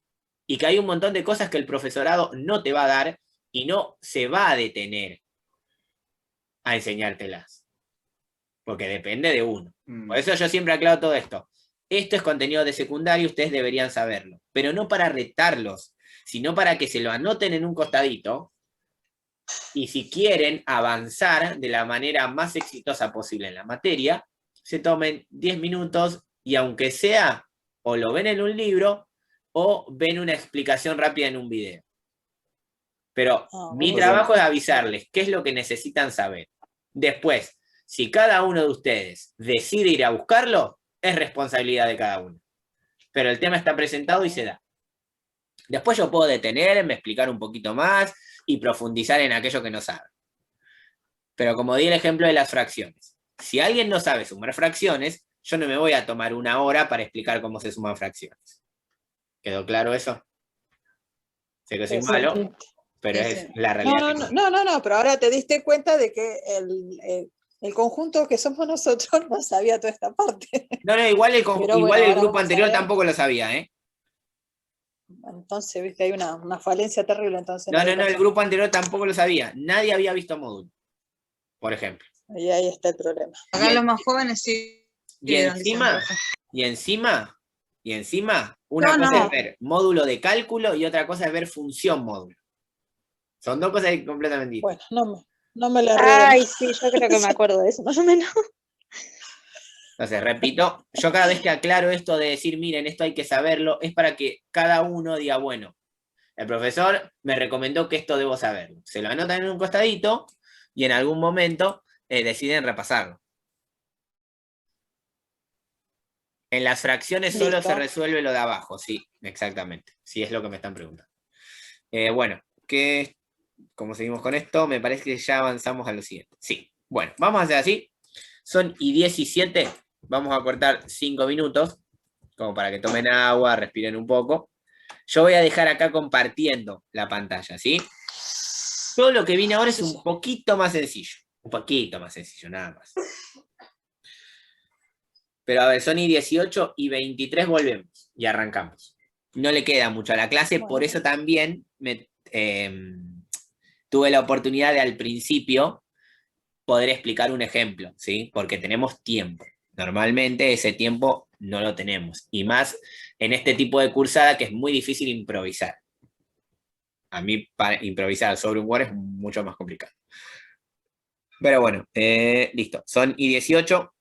Y que hay un montón de cosas que el profesorado no te va a dar y no se va a detener a enseñártelas. Porque depende de uno. Por eso yo siempre aclaro todo esto. Esto es contenido de secundario, ustedes deberían saberlo. Pero no para retarlos, sino para que se lo anoten en un costadito y si quieren avanzar de la manera más exitosa posible en la materia, se tomen 10 minutos y aunque sea, o lo ven en un libro o ven una explicación rápida en un video. Pero mi trabajo es avisarles qué es lo que necesitan saber. Después, si cada uno de ustedes decide ir a buscarlo, es responsabilidad de cada uno. Pero el tema está presentado y se da. Después yo puedo detenerme, explicar un poquito más y profundizar en aquello que no sabe. Pero como di el ejemplo de las fracciones. Si alguien no sabe sumar fracciones, yo no me voy a tomar una hora para explicar cómo se suman fracciones. ¿Quedó claro eso? Sé que soy malo, pero es la realidad. No, pero ahora te diste cuenta de que el conjunto que somos nosotros no sabía toda esta parte. No, igual el grupo anterior tampoco lo sabía, ¿eh? Entonces, viste, hay una falencia terrible. Entonces, no, el grupo anterior tampoco lo sabía. Nadie había visto módulo, por ejemplo. Y ahí está el problema. Acá los más jóvenes sí. Y encima, una cosa es ver módulo de cálculo y otra cosa es ver función módulo. Son dos cosas completamente distintas. Bueno, no me la Ay, sí, yo creo que me acuerdo de eso, más o menos. Entonces, repito, yo cada vez que aclaro esto de decir, miren, esto hay que saberlo, es para que cada uno diga, bueno, el profesor me recomendó que esto debo saberlo. Se lo anotan en un costadito y en algún momento deciden repasarlo. En las fracciones solo se resuelve lo de abajo, sí, exactamente. Sí, es lo que me están preguntando. Bueno, como seguimos con esto, me parece que ya avanzamos a lo siguiente. Sí, bueno, vamos a hacer así. Son y 17, vamos a cortar 5 minutos, como para que tomen agua, respiren un poco. Yo voy a dejar acá compartiendo la pantalla, ¿sí? Todo lo que viene ahora es un poquito más sencillo. Un poquito más sencillo, nada más. Pero a ver, son y 18 y 23 volvemos y arrancamos. No le queda mucho a la clase, por eso también tuve la oportunidad de al principio poder explicar un ejemplo, ¿sí? Porque tenemos tiempo. Normalmente ese tiempo no lo tenemos. Y más en este tipo de cursada que es muy difícil improvisar. A mí para improvisar sobre un Word es mucho más complicado. Pero bueno, listo. Son y 18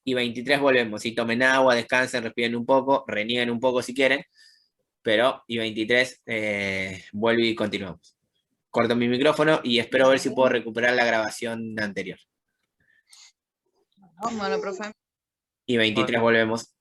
y 23 volvemos. Y tomen agua, descansen, respiren un poco, renieguen un poco si quieren. Pero y 23 vuelvo y continuamos. Corto mi micrófono y espero ver si puedo recuperar la grabación anterior. Bueno, profe. Y 23 volvemos.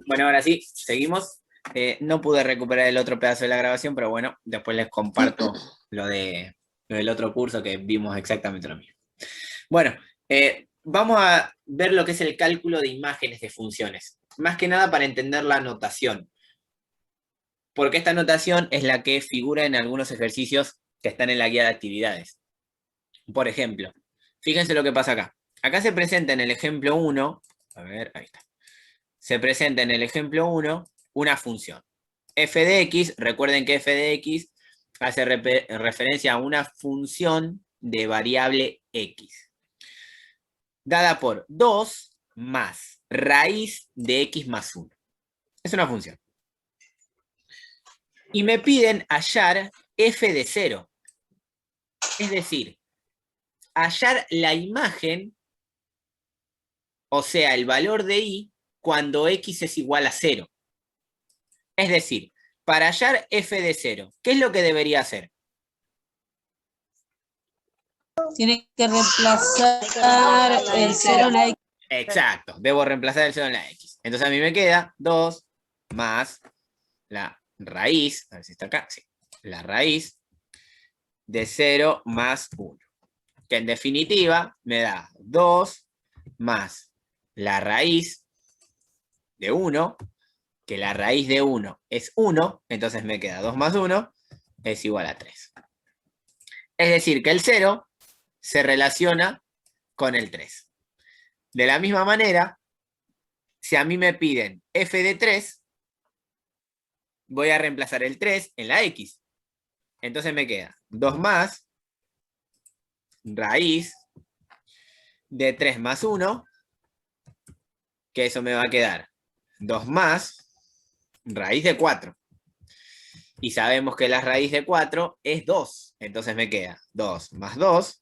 Bueno, ahora sí, seguimos. No pude recuperar el otro pedazo de la grabación, pero bueno, después les comparto lo del otro curso que vimos exactamente lo mismo. Bueno, vamos a ver lo que es el cálculo de imágenes de funciones. Más que nada para entender la notación. Porque esta notación es la que figura en algunos ejercicios que están en la guía de actividades. Por ejemplo, fíjense lo que pasa acá. Acá se presenta en el ejemplo 1, a ver, ahí está. Se presenta en el ejemplo 1 una función. F de x, recuerden que f de x hace referencia a una función de variable x. Dada por 2 más raíz de x más 1. Es una función. Y me piden hallar f de 0. Es decir, hallar la imagen, o sea, el valor de y, cuando x es igual a 0. Es decir, para hallar f de 0, ¿qué es lo que debería hacer? Tiene que reemplazar el 0 en la X. Exacto, debo reemplazar el 0 en la x. Entonces a mí me queda 2 más la raíz, a ver si está acá, sí, la raíz de 0 más 1. Que en definitiva me da 2 más la raíz de 1, que la raíz de 1 es 1, entonces me queda 2 más 1 es igual a 3. Es decir, que el 0 se relaciona con el 3. De la misma manera, si a mí me piden f de 3, voy a reemplazar el 3 en la x. Entonces me queda 2 más raíz de 3 más 1, que eso me va a quedar 2 más raíz de 4. Y sabemos que la raíz de 4 es 2. Entonces me queda 2 más 2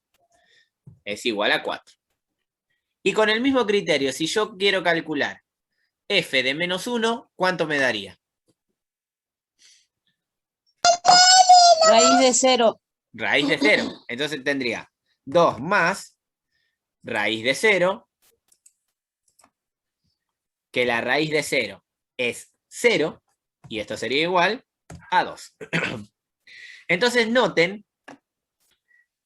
es igual a 4. Y con el mismo criterio, si yo quiero calcular f de menos 1, ¿cuánto me daría? Raíz de 0. Raíz de 0. Entonces tendría 2 más raíz de 0, que la raíz de 0 es 0, y esto sería igual a 2. Entonces noten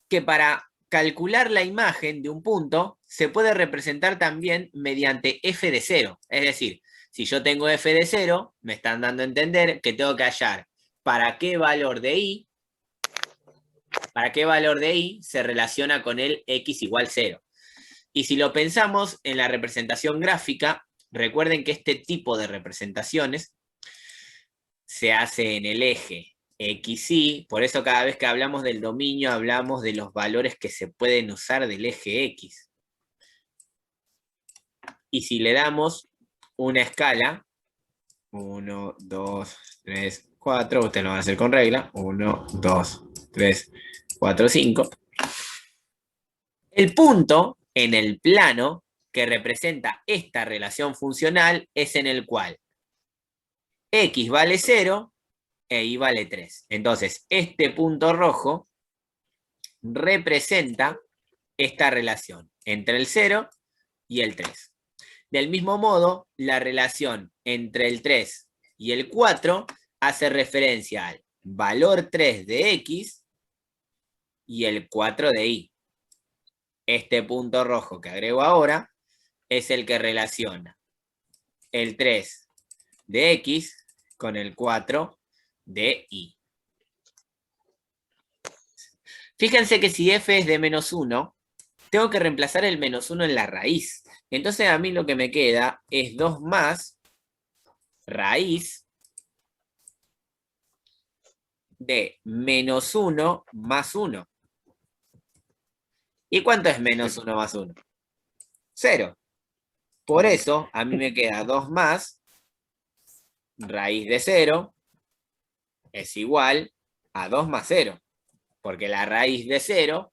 que para calcular la imagen de un punto se puede representar también mediante f de 0. Es decir, si yo tengo f de 0, me están dando a entender que tengo que hallar para qué valor de i se relaciona con el x igual 0. Y si lo pensamos en la representación gráfica, recuerden que este tipo de representaciones se hace en el eje XY, por eso cada vez que hablamos del dominio hablamos de los valores que se pueden usar del eje X. Y si le damos una escala, 1, 2, 3, 4, ustedes lo van a hacer con regla, 1, 2, 3, 4, 5. El punto en el plano que representa esta relación funcional es en el cual X vale 0 e Y vale 3. Entonces, este punto rojo representa esta relación entre el 0 y el 3. Del mismo modo, la relación entre el 3 y el 4 hace referencia al valor 3 de X y el 4 de Y. Este punto rojo que agrego ahora es el que relaciona el 3 de X con el 4 de Y. Fíjense que si f es de menos 1, tengo que reemplazar el menos 1 en la raíz. Entonces a mí lo que me queda es 2 más raíz de menos 1 más 1. ¿Y cuánto es menos 1 más 1? 0. Por eso a mí me queda 2 más raíz de 0 es igual a 2 más 0. Porque la raíz de 0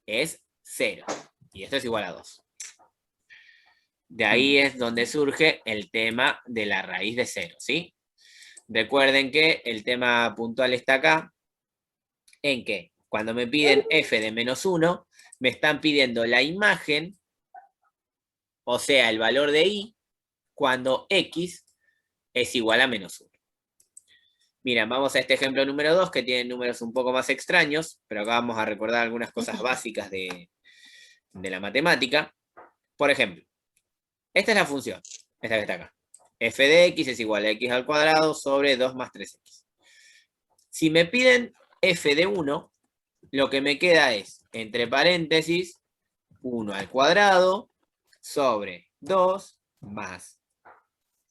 es 0. Y esto es igual a 2. De ahí es donde surge el tema de la raíz de 0, ¿sí? Recuerden que el tema puntual está acá, en que cuando me piden f de menos 1, me están pidiendo la imagen, o sea, el valor de y, cuando x es igual a menos 1. Miren, vamos a este ejemplo número 2, que tiene números un poco más extraños, pero acá vamos a recordar algunas cosas básicas de la matemática. Por ejemplo, esta es la función, esta que está acá. F de x es igual a x al cuadrado sobre 2 más 3x. Si me piden f de 1, lo que me queda es, entre paréntesis, 1 al cuadrado sobre 2 más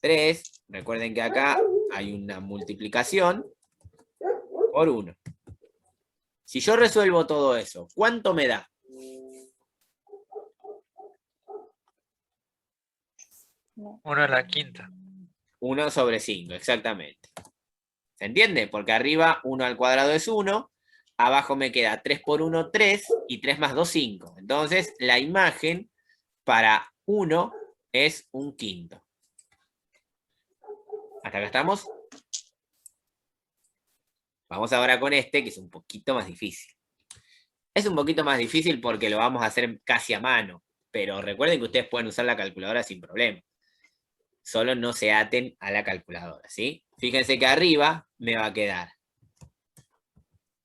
3. Recuerden que acá hay una multiplicación por 1. Si yo resuelvo todo eso, ¿cuánto me da? 1 a la quinta. 1 sobre 5, exactamente. ¿Se entiende? Porque arriba 1 al cuadrado es 1, abajo me queda 3 por 1, 3, y 3 más 2, 5. Entonces, la imagen para 1 es un quinto. ¿Hasta acá estamos? Vamos ahora con este, que es un poquito más difícil. Es un poquito más difícil porque lo vamos a hacer casi a mano, pero recuerden que ustedes pueden usar la calculadora sin problema. Solo no se aten a la calculadora, ¿sí? Fíjense que arriba me va a quedar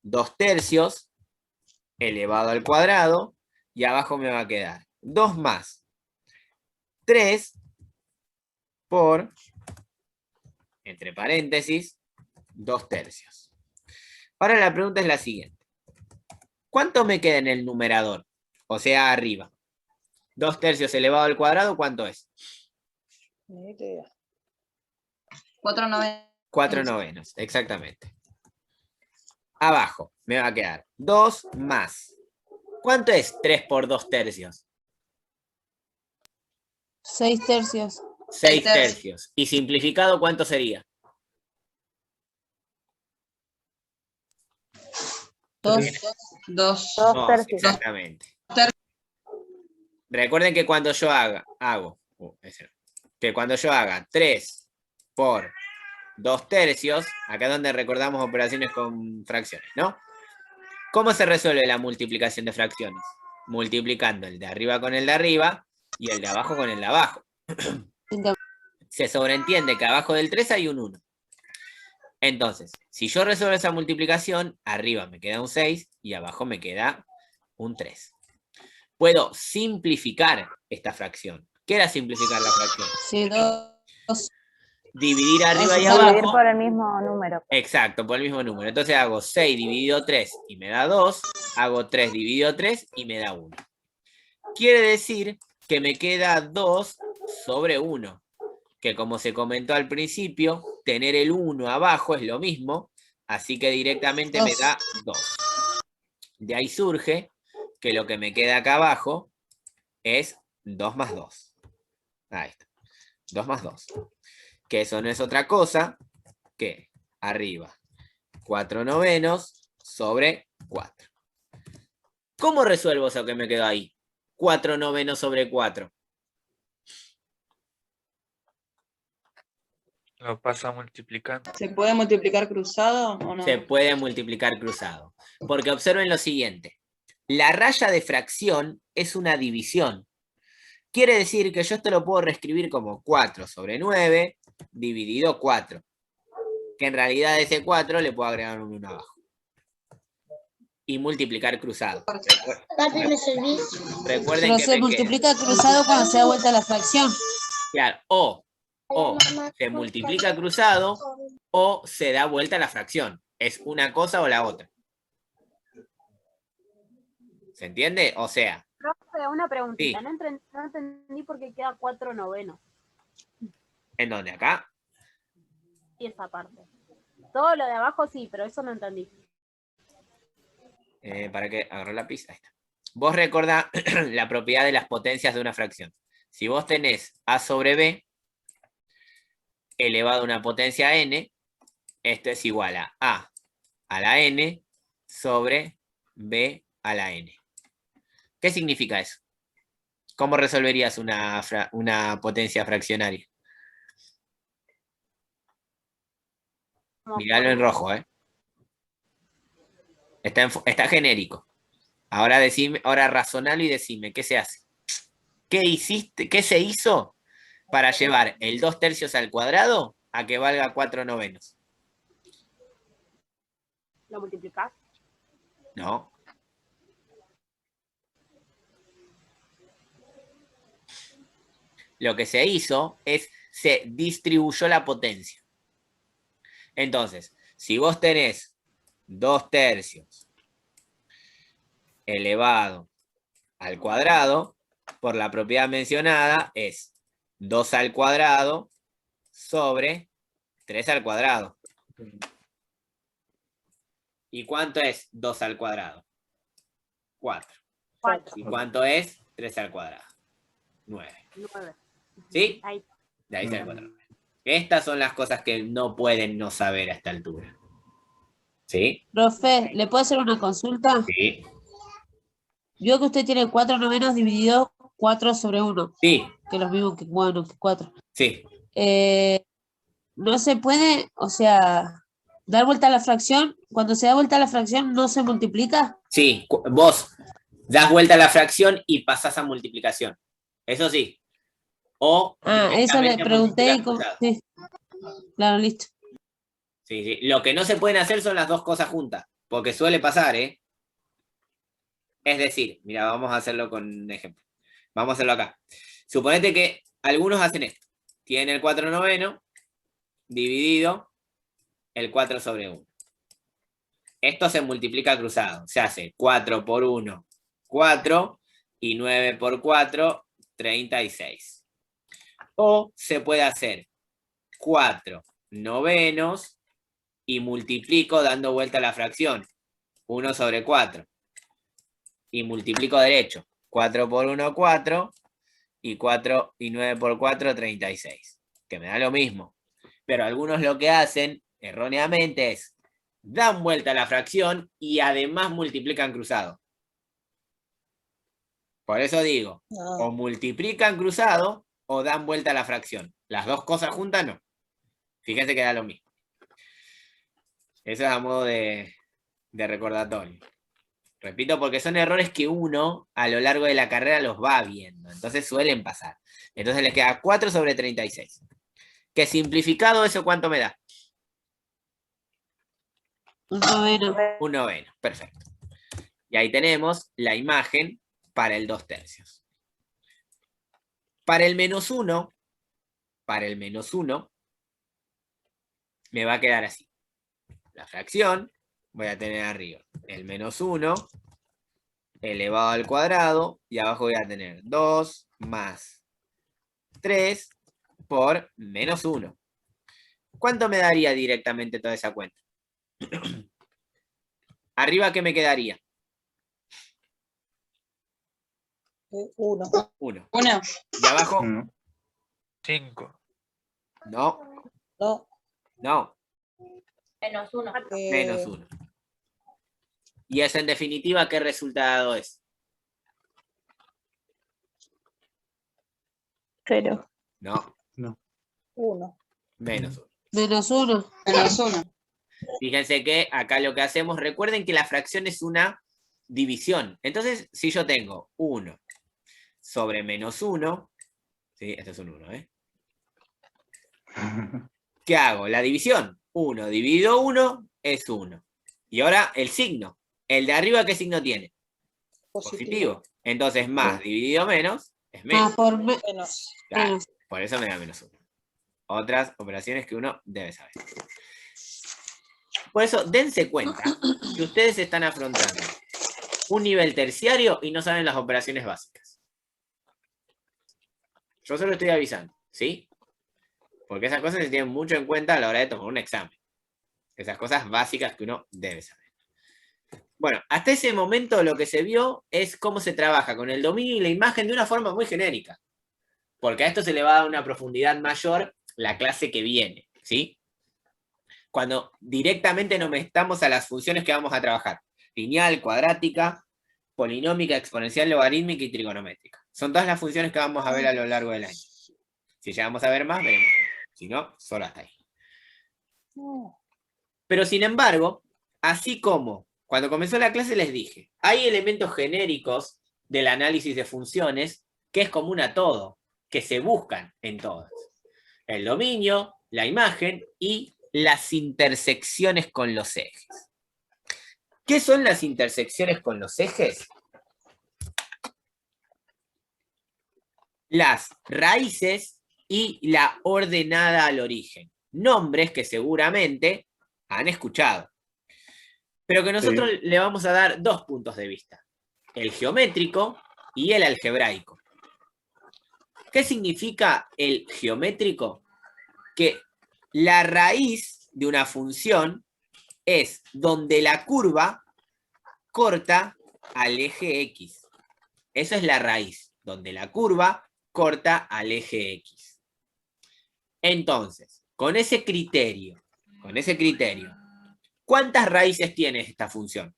2/3 elevado al cuadrado, y abajo me va a quedar 2 más 3 por, entre paréntesis, 2/3. Ahora la pregunta es la siguiente. ¿Cuánto me queda en el numerador? O sea, arriba. 2/3 elevado al cuadrado, ¿cuánto es? Ni idea. 4/9. 4/9, exactamente. Abajo me va a quedar 2 más. ¿Cuánto es 3 por 2/3? 6/3. 6/3. ¿Y simplificado cuánto sería? 2. 2. 2, exactamente. Recuerden que cuando yo haga 3 por 2/3, acá es donde recordamos operaciones con fracciones, ¿no? ¿Cómo se resuelve la multiplicación de fracciones? Multiplicando el de arriba con el de arriba y el de abajo con el de abajo. Se sobreentiende que abajo del 3 hay un 1. Entonces, si yo resuelvo esa multiplicación, arriba me queda un 6 y abajo me queda un 3. Puedo simplificar esta fracción. ¿Qué era simplificar la fracción? Sí, 2. Dividir arriba y Dividir abajo. por el mismo número. Exacto, por el mismo número. Entonces hago 6 dividido 3 y me da 2. Hago 3 dividido 3 y me da 1. Quiere decir que me queda 2 sobre 1. Que como se comentó al principio, tener el 1 abajo es lo mismo. Así que directamente me da 2. De ahí surge que lo que me queda acá abajo es 2 más 2. Ahí está. 2 más 2. Que eso no es otra cosa que arriba 4/9 sobre 4. ¿Cómo resuelvo eso que me quedó ahí? 4/9 sobre 4. Lo pasa multiplicando. ¿Se puede multiplicar cruzado o no? Se puede multiplicar cruzado. Porque observen lo siguiente. La raya de fracción es una división. Quiere decir que yo esto lo puedo reescribir como 4 sobre 9 dividido 4. Que en realidad a ese 4 le puedo agregar un 1 abajo. Y multiplicar cruzado. Recuerden Pero que se multiplica cruzado cuando se da vuelta la fracción. claro, o se multiplica cruzado o se da vuelta la fracción. Es una cosa o la otra. ¿Se entiende? O sea, Profe, una preguntita. Sí. No entendí por qué queda 4/9. ¿en dónde? ¿Acá? Y esa parte. Todo lo de abajo sí, pero eso no entendí. ¿Para qué? Agarró la pizza. Ahí está. Vos recordá la propiedad de las potencias de una fracción. Si vos tenés a sobre b elevado a una potencia n, esto es igual a la n sobre b a la n. ¿Qué significa eso? ¿Cómo resolverías una potencia fraccionaria? Miralo en rojo, ¿eh? Está genérico. Ahora razonalo y decime, ¿qué se hace? ¿Qué hiciste? ¿Qué se hizo para llevar el 2/3 al cuadrado a que valga 4/9? ¿Lo multiplicás? No. Lo que se hizo es, se distribuyó la potencia. Entonces, si vos tenés 2/3 elevado al cuadrado, por la propiedad mencionada, es 2 al cuadrado sobre 3 al cuadrado. ¿Y cuánto es 2 al cuadrado? 4. 4. ¿Y cuánto es 3 al cuadrado? 9. 9. ¿Sí? Ahí. De ahí sale 4. Estas son las cosas que no pueden no saber a esta altura. ¿Sí? Profe, ¿le puedo hacer una consulta? Sí. Vio que usted tiene 4/9 dividido 4 sobre 1, Sí. que es lo mismo que 4. Sí. no se puede, o sea, dar vuelta a la fracción. Cuando se da vuelta a la fracción, ¿no se multiplica? Sí, vos das vuelta a la fracción y pasás a multiplicación. Eso sí. O Eso le directamente pregunté. multiplicas cruzado. Sí. Claro, listo. Sí, sí. Lo que no se pueden hacer son las dos cosas juntas, porque suele pasar, ¿eh? Es decir, mira, vamos a hacerlo con un ejemplo. Vamos a hacerlo acá. Suponete que algunos hacen esto. Tienen el 4/9 dividido el 4/1. Esto se multiplica cruzado. Se hace 4 por 1, 4, y 9 por 4, 36. O se puede hacer 4/9 y multiplico dando vuelta a la fracción. 1/4. Y multiplico derecho. 4 por 1, 4. Y 4 y 9 por 4, 36. Que me da lo mismo. Pero algunos lo que hacen, erróneamente, es dan vuelta a la fracción y además multiplican cruzado. Por eso digo, o multiplican cruzado o dan vuelta a la fracción. Las dos cosas juntas no. Fíjense que da lo mismo. Eso es a modo de recordatorio. Repito, porque son errores que uno a lo largo de la carrera los va viendo. Entonces suelen pasar. Entonces les queda 4/36. Que simplificado, ¿eso cuánto me da? 1/9. 1/9. Perfecto. Y ahí tenemos la imagen para el 2/3. Para el -1, me va a quedar así. La fracción, voy a tener arriba el -1 elevado al cuadrado, y abajo voy a tener 2 más 3 por -1. ¿Cuánto me daría directamente toda esa cuenta? Arriba, ¿qué me quedaría? 1. 1. 1. Y abajo, 5. no, No. no, -1. -1. Y eso en definitiva, ¿qué resultado es? 0. No, 1. -1. -1. -1. Fíjense que acá lo que hacemos, recuerden que la fracción es una división. Entonces, si yo tengo 1 sobre -1, ¿sí? Esto es un 1, ¿eh? ¿Qué hago? La división. 1 dividido 1 es 1. Y ahora el signo. El de arriba, ¿qué signo tiene? Positivo. Entonces, más dividido menos es menos. Por menos. Claro, menos. por eso me da -1. Otras operaciones que uno debe saber. Por eso, dense cuenta que ustedes están afrontando un nivel terciario y no saben las operaciones básicas. Yo solo estoy avisando, ¿sí? Porque esas cosas se tienen mucho en cuenta a la hora de tomar un examen. Esas cosas básicas que uno debe saber. Bueno, hasta ese momento lo que se vio es cómo se trabaja con el dominio y la imagen de una forma muy genérica. Porque a esto se le va a dar una profundidad mayor la clase que viene, ¿sí? Cuando directamente nos metamos a las funciones que vamos a trabajar. Lineal, cuadrática, polinómica, exponencial, logarítmica y trigonométrica. Son todas las funciones que vamos a ver a lo largo del año. Si llegamos a ver más, veremos. Si no, solo hasta ahí. Pero sin embargo, así como cuando comenzó la clase les dije, hay elementos genéricos del análisis de funciones que es común a todo, que se buscan en todas. El dominio, la imagen y las intersecciones con los ejes. ¿Qué son las intersecciones con los ejes? Las raíces y la ordenada al origen. Nombres que seguramente han escuchado. Pero que nosotros le vamos a dar dos puntos de vista. El geométrico y el algebraico. ¿Qué significa el geométrico? Que la raíz de una función es donde la curva corta al eje X. Esa es la raíz, donde la curva corta al eje X. Entonces, con ese criterio, ¿cuántas raíces tiene esta función?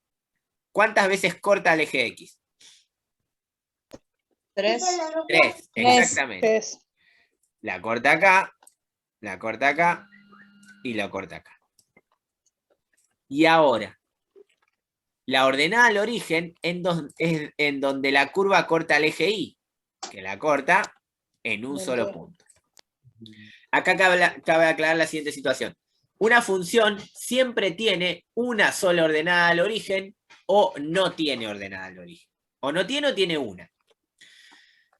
¿Cuántas veces corta al eje X? 3. 3, exactamente. 3. La corta acá y lo corta acá. Y ahora, la ordenada al origen es en donde la curva corta el eje Y, que la corta en un solo punto. Acá cabe aclarar la siguiente situación. Una función siempre tiene una sola ordenada al origen o no tiene ordenada al origen. O no tiene o tiene una.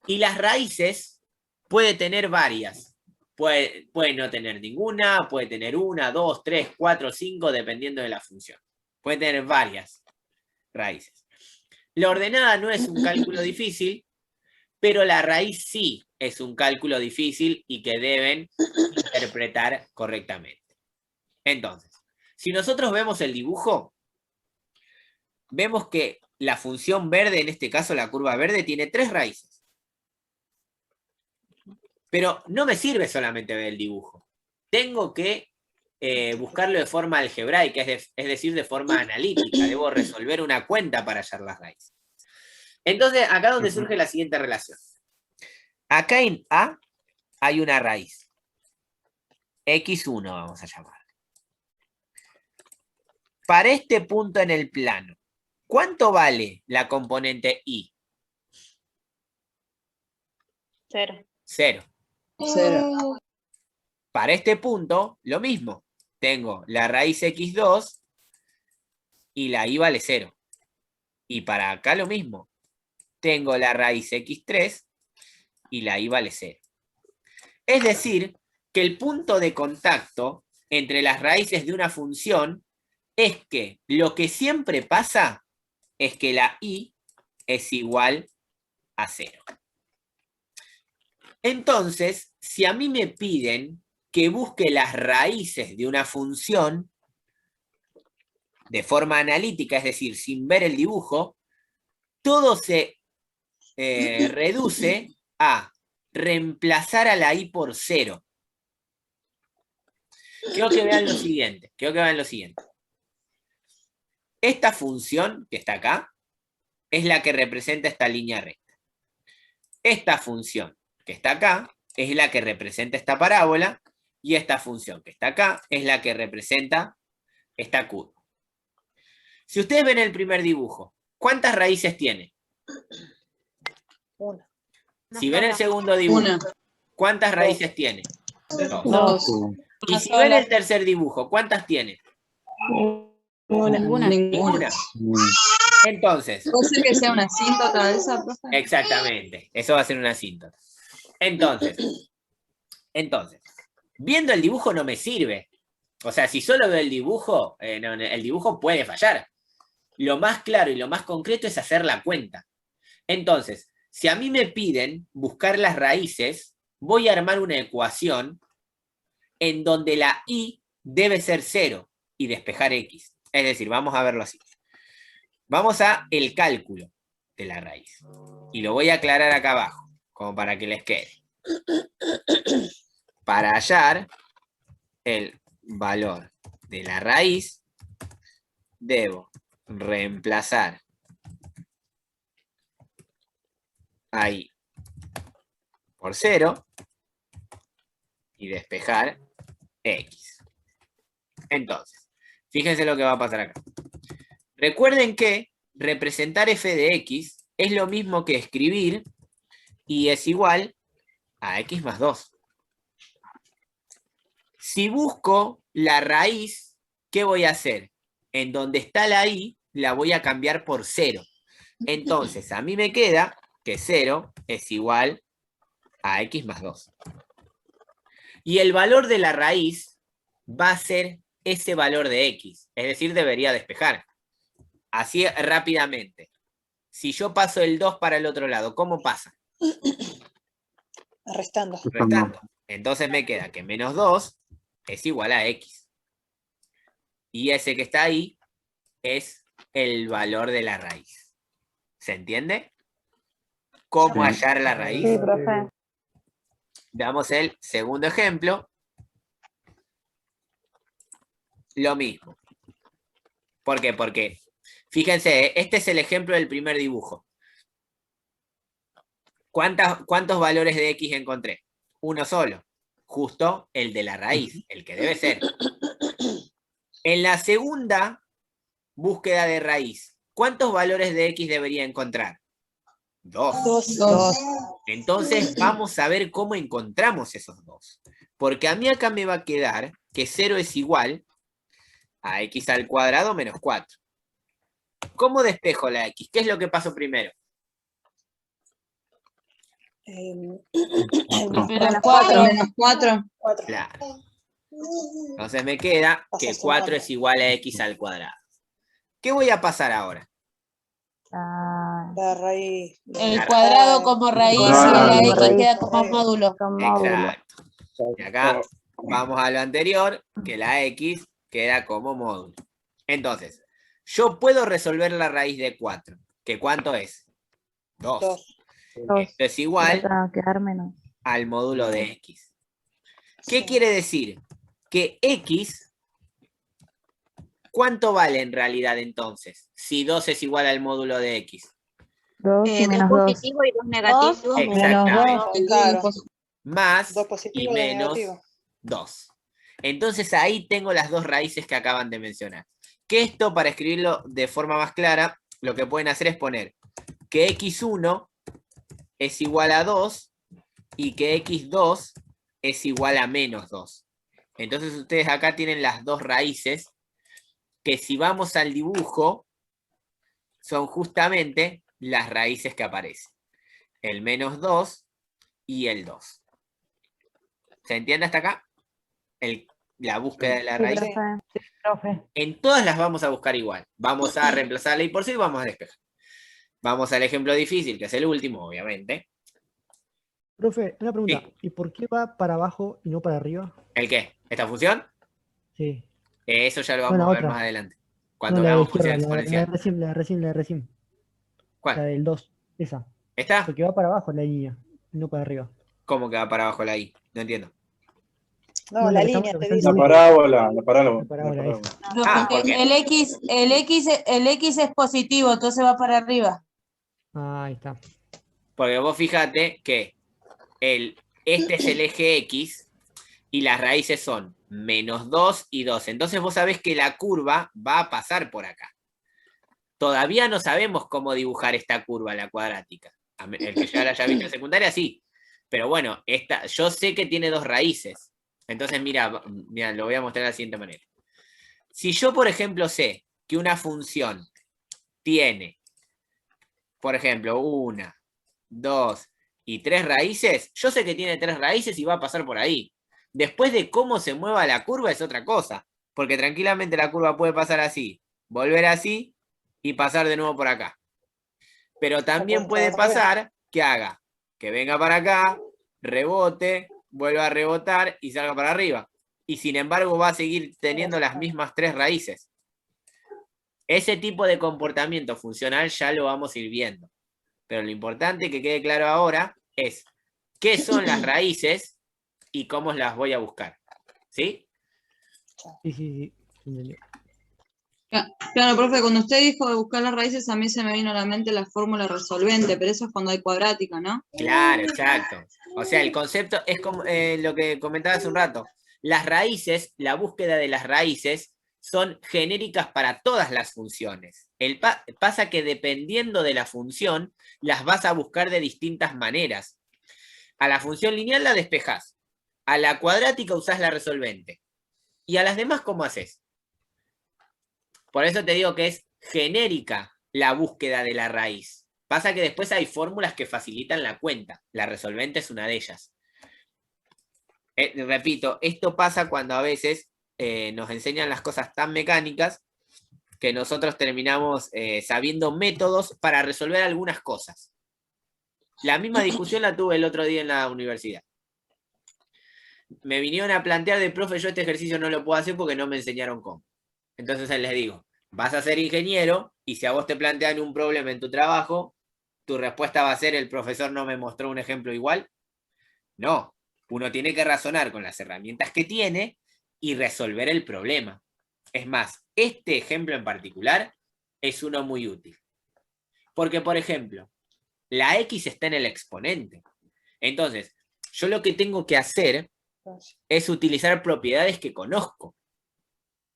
Y las raíces puede tener varias. Puede no tener ninguna, puede tener 1, 2, 3, 4, 5, dependiendo de la función. Puede tener varias raíces. La ordenada no es un cálculo difícil, pero la raíz sí es un cálculo difícil y que deben interpretar correctamente. Entonces, si nosotros vemos el dibujo, vemos que la función verde, en este caso la curva verde, tiene 3 raíces. Pero no me sirve solamente ver el dibujo. Tengo que buscarlo de forma algebraica, es decir, de forma analítica. Debo resolver una cuenta para hallar las raíces. Entonces, acá es donde surge la siguiente relación. Acá en A hay una raíz. X1 vamos a llamar. Para este punto en el plano, ¿cuánto vale la componente Y? 0. 0. 0. Para este punto, lo mismo. Tengo la raíz x2 y la y vale 0. Y para acá lo mismo. Tengo la raíz x3 y la y vale 0. Es decir, que el punto de contacto entre las raíces de una función es que lo que siempre pasa es que la y es igual a 0. Entonces, si a mí me piden que busque las raíces de una función de forma analítica, es decir, sin ver el dibujo, todo se reduce a reemplazar a la y por 0. Quiero que vean lo siguiente. Esta función que está acá es la que representa esta línea recta. Esta función que está acá es la que representa esta parábola y esta función que está acá es la que representa esta curva. Si ustedes ven el primer dibujo, ¿cuántas raíces tiene? 1. Si ven el segundo dibujo, Una. ¿cuántas raíces tiene? 2. 2. Y si ven el tercer dibujo, ¿cuántas tiene? Ninguna. Entonces. ¿Puede ser que sea una asíntota de esa, profe? Exactamente. Eso va a ser una asíntota. Entonces, viendo el dibujo no me sirve. O sea, si solo veo el dibujo puede fallar. Lo más claro y lo más concreto es hacer la cuenta. Entonces, si a mí me piden buscar las raíces, voy a armar una ecuación en donde la y debe ser 0 y despejar x. Es decir, vamos a verlo así. Vamos a el cálculo de la raíz. Y lo voy a aclarar acá abajo, como para que les quede. Para hallar el valor de la raíz, debo reemplazar ahí por 0 y despejar x. Entonces, fíjense lo que va a pasar acá. Recuerden que representar f de x es lo mismo que escribir y es igual a x más 2. Si busco la raíz, ¿qué voy a hacer? En donde está la y, la voy a cambiar por 0. Entonces, a mí me queda que 0 es igual a x más 2. Y el valor de la raíz va a ser ese valor de x. Es decir, debería despejar. Así rápidamente. Si yo paso el 2 para el otro lado, ¿cómo pasa? Restando. Entonces me queda que menos 2 es igual a x. Y ese que está ahí es el valor de la raíz. ¿Se entiende? ¿Cómo hallar la raíz? Sí, profe. Veamos el segundo ejemplo. Lo mismo. ¿Por qué? Porque, fíjense, este es el ejemplo del primer dibujo. ¿Cuántos valores de x encontré? Uno solo. Justo el de la raíz, el que debe ser. En la segunda búsqueda de raíz, ¿cuántos valores de x debería encontrar? 2. Dos. Entonces vamos a ver cómo encontramos esos 2. Porque a mí acá me va a quedar que 0 es igual a x al cuadrado menos 4. ¿Cómo despejo la x? ¿Qué es lo que pasó primero? Menos 4. Menos 4. Claro. Entonces me queda que 4 es igual a x al cuadrado. ¿Qué voy a pasar ahora? La raíz. El cuadrado como raíz y la x queda como módulo. Exacto. Y acá vamos a lo anterior, que la x queda como módulo. Entonces, yo puedo resolver la raíz de 4. ¿Que cuánto es? 2. Esto es igual al módulo de x. ¿Qué quiere decir? Que x, ¿cuánto vale en realidad entonces? Si 2 es igual al módulo de x. 2 positivo y 2 negativo. Exactamente. Claro. Más 2 positivo y y 2 menos negativo. 2. Entonces ahí tengo las dos raíces que acaban de mencionar. Que esto, para escribirlo de forma más clara, lo que pueden hacer es poner que x1 es igual a 2 y que x2 es igual a menos 2. Entonces ustedes acá tienen las dos raíces que, si vamos al dibujo, son justamente las raíces que aparecen. El menos 2 y el 2. ¿Se entiende hasta acá? La búsqueda de la raíz. En todas las vamos a buscar igual. Vamos a reemplazar la y por sí y vamos a despejar. Vamos al ejemplo difícil, que es el último, obviamente. Profe, una pregunta. Sí. ¿Y por qué va para abajo y no para arriba? ¿El qué? ¿Esta función? Sí. Eso ya lo vamos No, la a ver otra. más adelante. No, Cuando la de veamos izquierda, función la exponencial. de recién. La ¿Cuál? del 2, esa. ¿Esta? Porque va para abajo la línea, y no para arriba. ¿Cómo que va para abajo la I? No entiendo. No, No, la lo que línea estamos- te lo que dice. está en La dibujo. parábola, la parábola. La parábola esa. No, Ah, porque ¿por qué? el x es positivo, entonces va para arriba. Ah, ahí está. Porque vos fíjate que este es el eje X y las raíces son menos 2 y 2. Entonces vos sabés que la curva va a pasar por acá. Todavía no sabemos cómo dibujar esta curva, la cuadrática. El que ya la haya visto en secundaria, sí. Pero bueno, yo sé que tiene dos raíces. Entonces, mira, lo voy a mostrar de la siguiente manera. Si yo, por ejemplo, sé que una función tiene, por ejemplo, 1, 2 y 3 raíces, yo sé que tiene 3 raíces y va a pasar por ahí. Después de cómo se mueva la curva es otra cosa. Porque tranquilamente la curva puede pasar así, volver así y pasar de nuevo por acá. Pero también puede pasar que venga para acá, rebote, vuelva a rebotar y salga para arriba. Y sin embargo va a seguir teniendo las mismas 3 raíces. Ese tipo de comportamiento funcional ya lo vamos a ir viendo. Pero lo importante que quede claro ahora es qué son las raíces y cómo las voy a buscar. ¿Sí? Sí. Entendió. Claro, profe, cuando usted dijo de buscar las raíces, a mí se me vino a la mente la fórmula resolvente, pero eso es cuando hay cuadrática, ¿no? Claro, exacto. O sea, el concepto es como lo que comentaba hace un rato. Las raíces, la búsqueda de las raíces, son genéricas para todas las funciones. Pasa que dependiendo de la función, las vas a buscar de distintas maneras. A la función lineal la despejás. A la cuadrática usás la resolvente. ¿Y a las demás cómo haces? Por eso te digo que es genérica la búsqueda de la raíz. Pasa que después hay fórmulas que facilitan la cuenta. La resolvente es una de ellas. Repito, esto pasa cuando a veces nos enseñan las cosas tan mecánicas que nosotros terminamos sabiendo métodos para resolver algunas cosas. La misma discusión la tuve el otro día en la universidad. Me vinieron a plantear de profe, yo este ejercicio no lo puedo hacer porque no me enseñaron cómo. Entonces les digo, vas a ser ingeniero y si a vos te plantean un problema en tu trabajo, tu respuesta va a ser: ¿el profesor no me mostró un ejemplo igual? No, uno tiene que razonar con las herramientas que tiene y resolver el problema. Es más, este ejemplo en particular es uno muy útil. Porque, por ejemplo, la X está en el exponente. Entonces, yo lo que tengo que hacer es utilizar propiedades que conozco.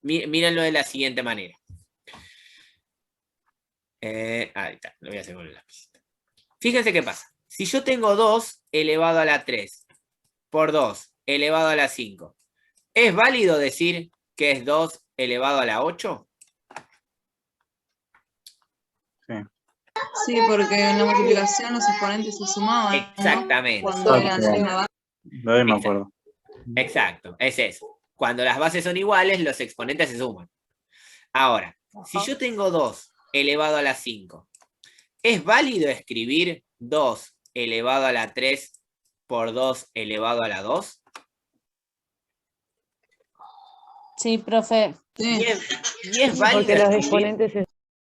mírenlo de la siguiente manera. Ahí está, lo voy a hacer con el lápiz. Fíjense qué pasa. Si yo tengo 2 elevado a la 3 por 2 elevado a la 5, ¿es válido decir que es 2 elevado a la 8? Sí, porque en la multiplicación los exponentes se sumaban, ¿no? Exactamente. Cuando eran la misma base. No me acuerdo. Exacto, es eso. Cuando las bases son iguales, los exponentes se suman. Ahora, si yo tengo 2 elevado a la 5, ¿es válido escribir 2 elevado a la 3 por 2 elevado a la 2? Sí, profe. Y es válido Porque los escribir- exponentes es...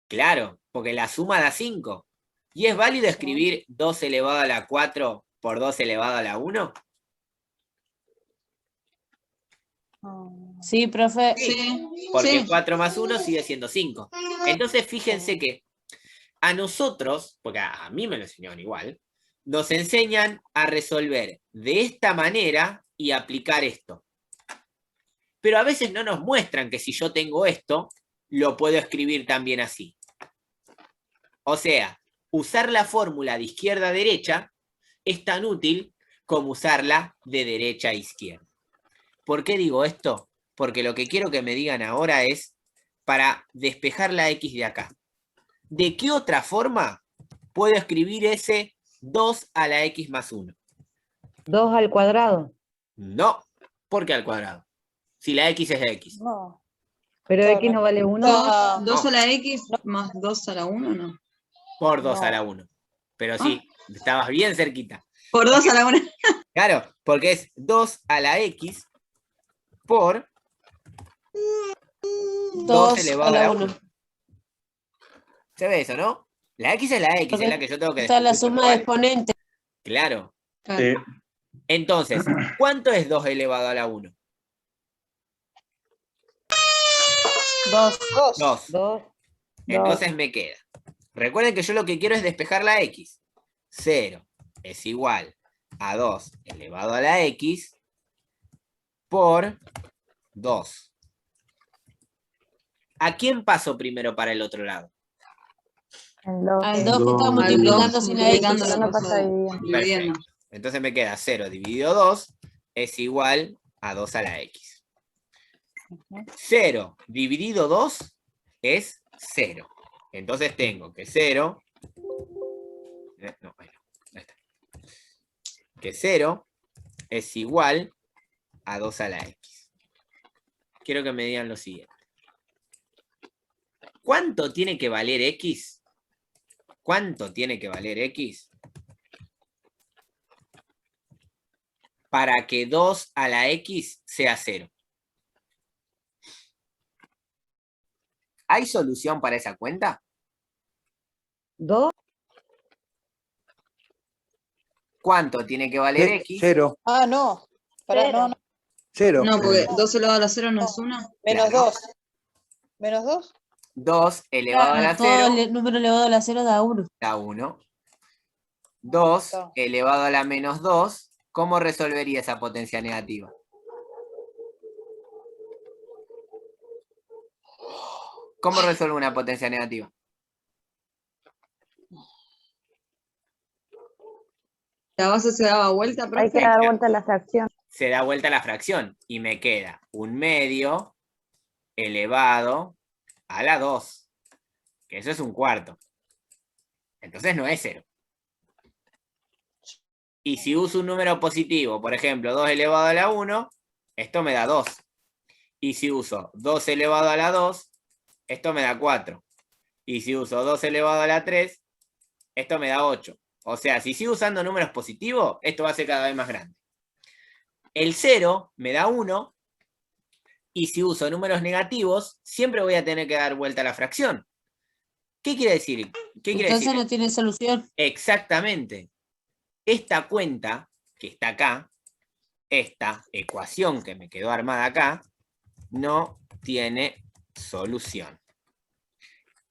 Claro, porque la suma da 5. ¿Y es válido escribir 2 elevado a la 4 por 2 elevado a la 1? Sí, profe. Sí. Porque Sí. 4 más 1 sigue siendo 5. Entonces fíjense que a nosotros, porque a mí me lo enseñaron igual, nos enseñan a resolver de esta manera y aplicar esto. Pero a veces no nos muestran que si yo tengo esto, lo puedo escribir también así. O sea, usar la fórmula de izquierda a derecha es tan útil como usarla de derecha a izquierda. ¿Por qué digo esto? Porque lo que quiero que me digan ahora es para despejar la X de acá. ¿De qué otra forma puedo escribir ese 2 a la X más 1? 2 al cuadrado. No, ¿por qué al cuadrado? Si la X es X. No. Pero Claro, X no vale 1. 2 a la X más 2 a la 1, ¿no? Por 2 a No. la 1. Pero sí, estabas bien cerquita. Por 2 a la 1. Claro, porque es 2 a la X por 2 elevado a la 1. ¿Se ve eso, no? La X es la X, Porque es la que yo tengo que está la descubrir suma por de cuál. exponentes. Claro. Sí. Entonces, ¿cuánto es 2 elevado a la 1? 2. 2. 2. Entonces me queda. Recuerden que yo lo que quiero es despejar la X. 0 es igual a 2 elevado a la X por 2. ¿A quién paso primero para el otro lado? Al 2 que está multiplicando sin la X. No pasa dividiendo. Perfecto. Entonces me queda 0 dividido 2 es igual a 2 a la X. 0 dividido 2 es 0. Entonces tengo que 0... No, ahí está. Que 0 es igual a 2 a la X. Quiero que me digan lo siguiente. ¿Cuánto tiene que valer X? ¿Cuánto tiene que valer X? Para que 2 a la X sea 0. ¿Hay solución para esa cuenta? 2. ¿Cuánto tiene que valer X? 0. Ah, no. Pará, Cero. no, no. 0. No, porque 2 elevado a la 0 no es 1. Menos Claro. 2. ¿Menos 2? 2 elevado a la Todo 0 el número elevado a la 0 da 1. da 1. 2 elevado a la menos 2. ¿Cómo resolvería esa potencia negativa? ¿Cómo resuelvo una potencia negativa? La base se daba vuelta, Hay profe. que dar vuelta a la fracción. Se da vuelta la fracción y me queda 1/2 elevado a la 2, que eso es 1/4. Entonces no es 0. Y si uso un número positivo, por ejemplo, 2 elevado a la 1, esto me da 2. Y si uso 2 elevado a la 2, esto me da 4. Y si uso 2 elevado a la 3, esto me da 8. O sea, si sigo usando números positivos, esto va a ser cada vez más grande. El 0 me da 1. Y si uso números negativos, siempre voy a tener que dar vuelta a la fracción. ¿Qué quiere decir? Entonces no tiene solución. Exactamente. Esta cuenta que está acá, esta ecuación que me quedó armada acá, no tiene solución.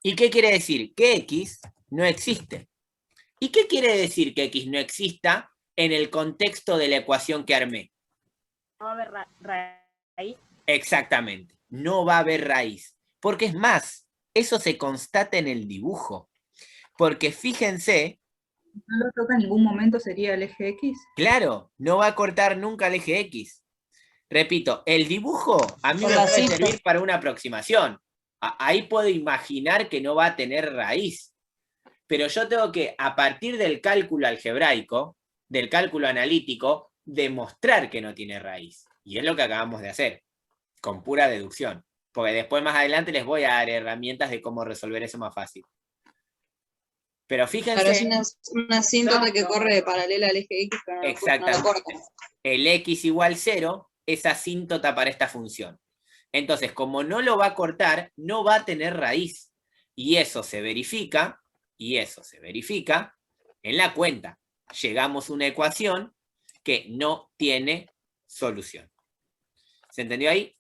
¿Y qué quiere decir? Que X no existe. ¿Y qué quiere decir que X no exista en el contexto de la ecuación que armé? No va a haber raíz. Exactamente. no va a haber raíz. Porque es más, eso se constata en el dibujo. Porque fíjense... ¿No lo toca en ningún momento sería el eje X? Claro, no va a cortar nunca el eje X. Repito, el dibujo a mí me puede servir para una aproximación. Ahí puedo imaginar que no va a tener raíz. Pero yo tengo que, a partir del cálculo algebraico, del cálculo analítico, demostrar que no tiene raíz. Y es lo que acabamos de hacer, con pura deducción. Porque después más adelante les voy a dar herramientas de cómo resolver eso más fácil. Pero fíjense... Pero es una asíntota que corre paralela al eje X, pero no lo corta. El X igual 0 es asíntota para esta función. Entonces, como no lo va a cortar, no va a tener raíz. Y eso se verifica, en la cuenta. Llegamos a una ecuación que no tiene solución. ¿Se entendió ahí?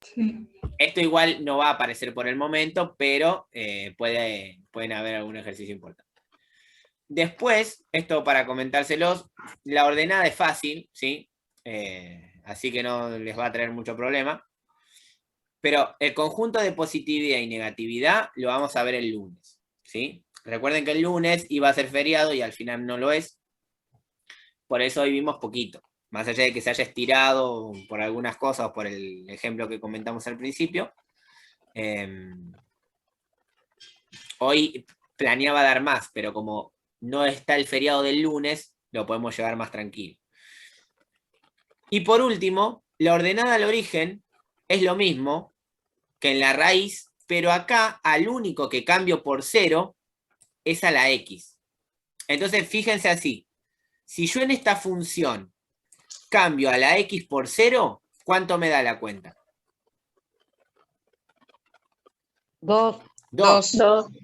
Sí. Esto igual no va a aparecer por el momento, pero pueden haber algún ejercicio importante. Después, esto para comentárselos, la ordenada es fácil, ¿sí? Así que no les va a traer mucho problema. Pero el conjunto de positividad y negatividad lo vamos a ver el lunes, ¿sí? Recuerden que el lunes iba a ser feriado y al final no lo es. Por eso hoy vimos poquito. Más allá de que se haya estirado por algunas cosas, por el ejemplo que comentamos al principio. Hoy planeaba dar más, pero como no está el feriado del lunes, lo podemos llevar más tranquilo. Y por último, la ordenada al origen es lo mismo que en la raíz, pero acá al único que cambio por 0 es a la X. Entonces fíjense así, si yo en esta función cambio a la X por 0, ¿cuánto me da la cuenta? 2. 2.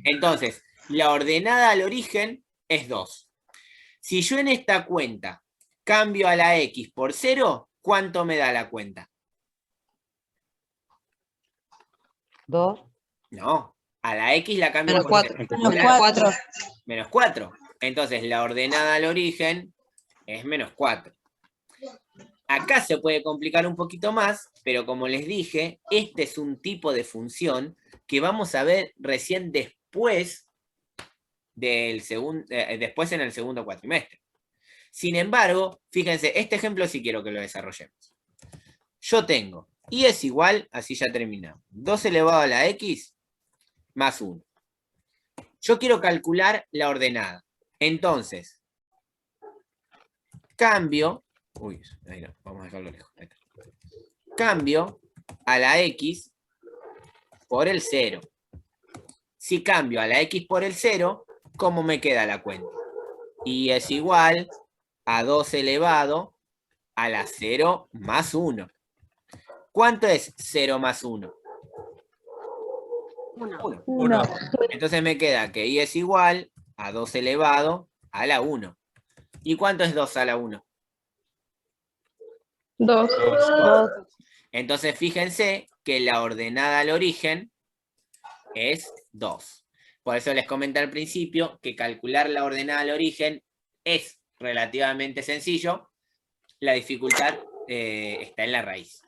Entonces, la ordenada al origen es 2. Si yo en esta cuenta cambio a la X por 0, ¿cuánto me da la cuenta? 2. No, a la X la cambio por 0. Menos 4. Menos 4. Entonces, la ordenada al origen es menos 4. Acá se puede complicar un poquito más, pero como les dije, este es un tipo de función que vamos a ver recién después después en el segundo cuatrimestre. Sin embargo, fíjense, este ejemplo sí quiero que lo desarrollemos. Yo tengo y es igual, así ya terminamos, 2 elevado a la X más 1. Yo quiero calcular la ordenada. Entonces, cambio... Uy, ahí no, vamos a dejarlo lejos. Ahí está. Cambio a la X por el 0. Si cambio a la X por el 0, ¿cómo me queda la cuenta? Y es igual a 2 elevado a la 0 más 1. ¿Cuánto es 0 más 1? 1. Entonces me queda que y es igual a 2 elevado a la 1. ¿Y cuánto es 2 a la 1? 2. Entonces fíjense que la ordenada al origen es 2. Por eso les comenté al principio que calcular la ordenada al origen es relativamente sencillo. La dificultad está en la raíz.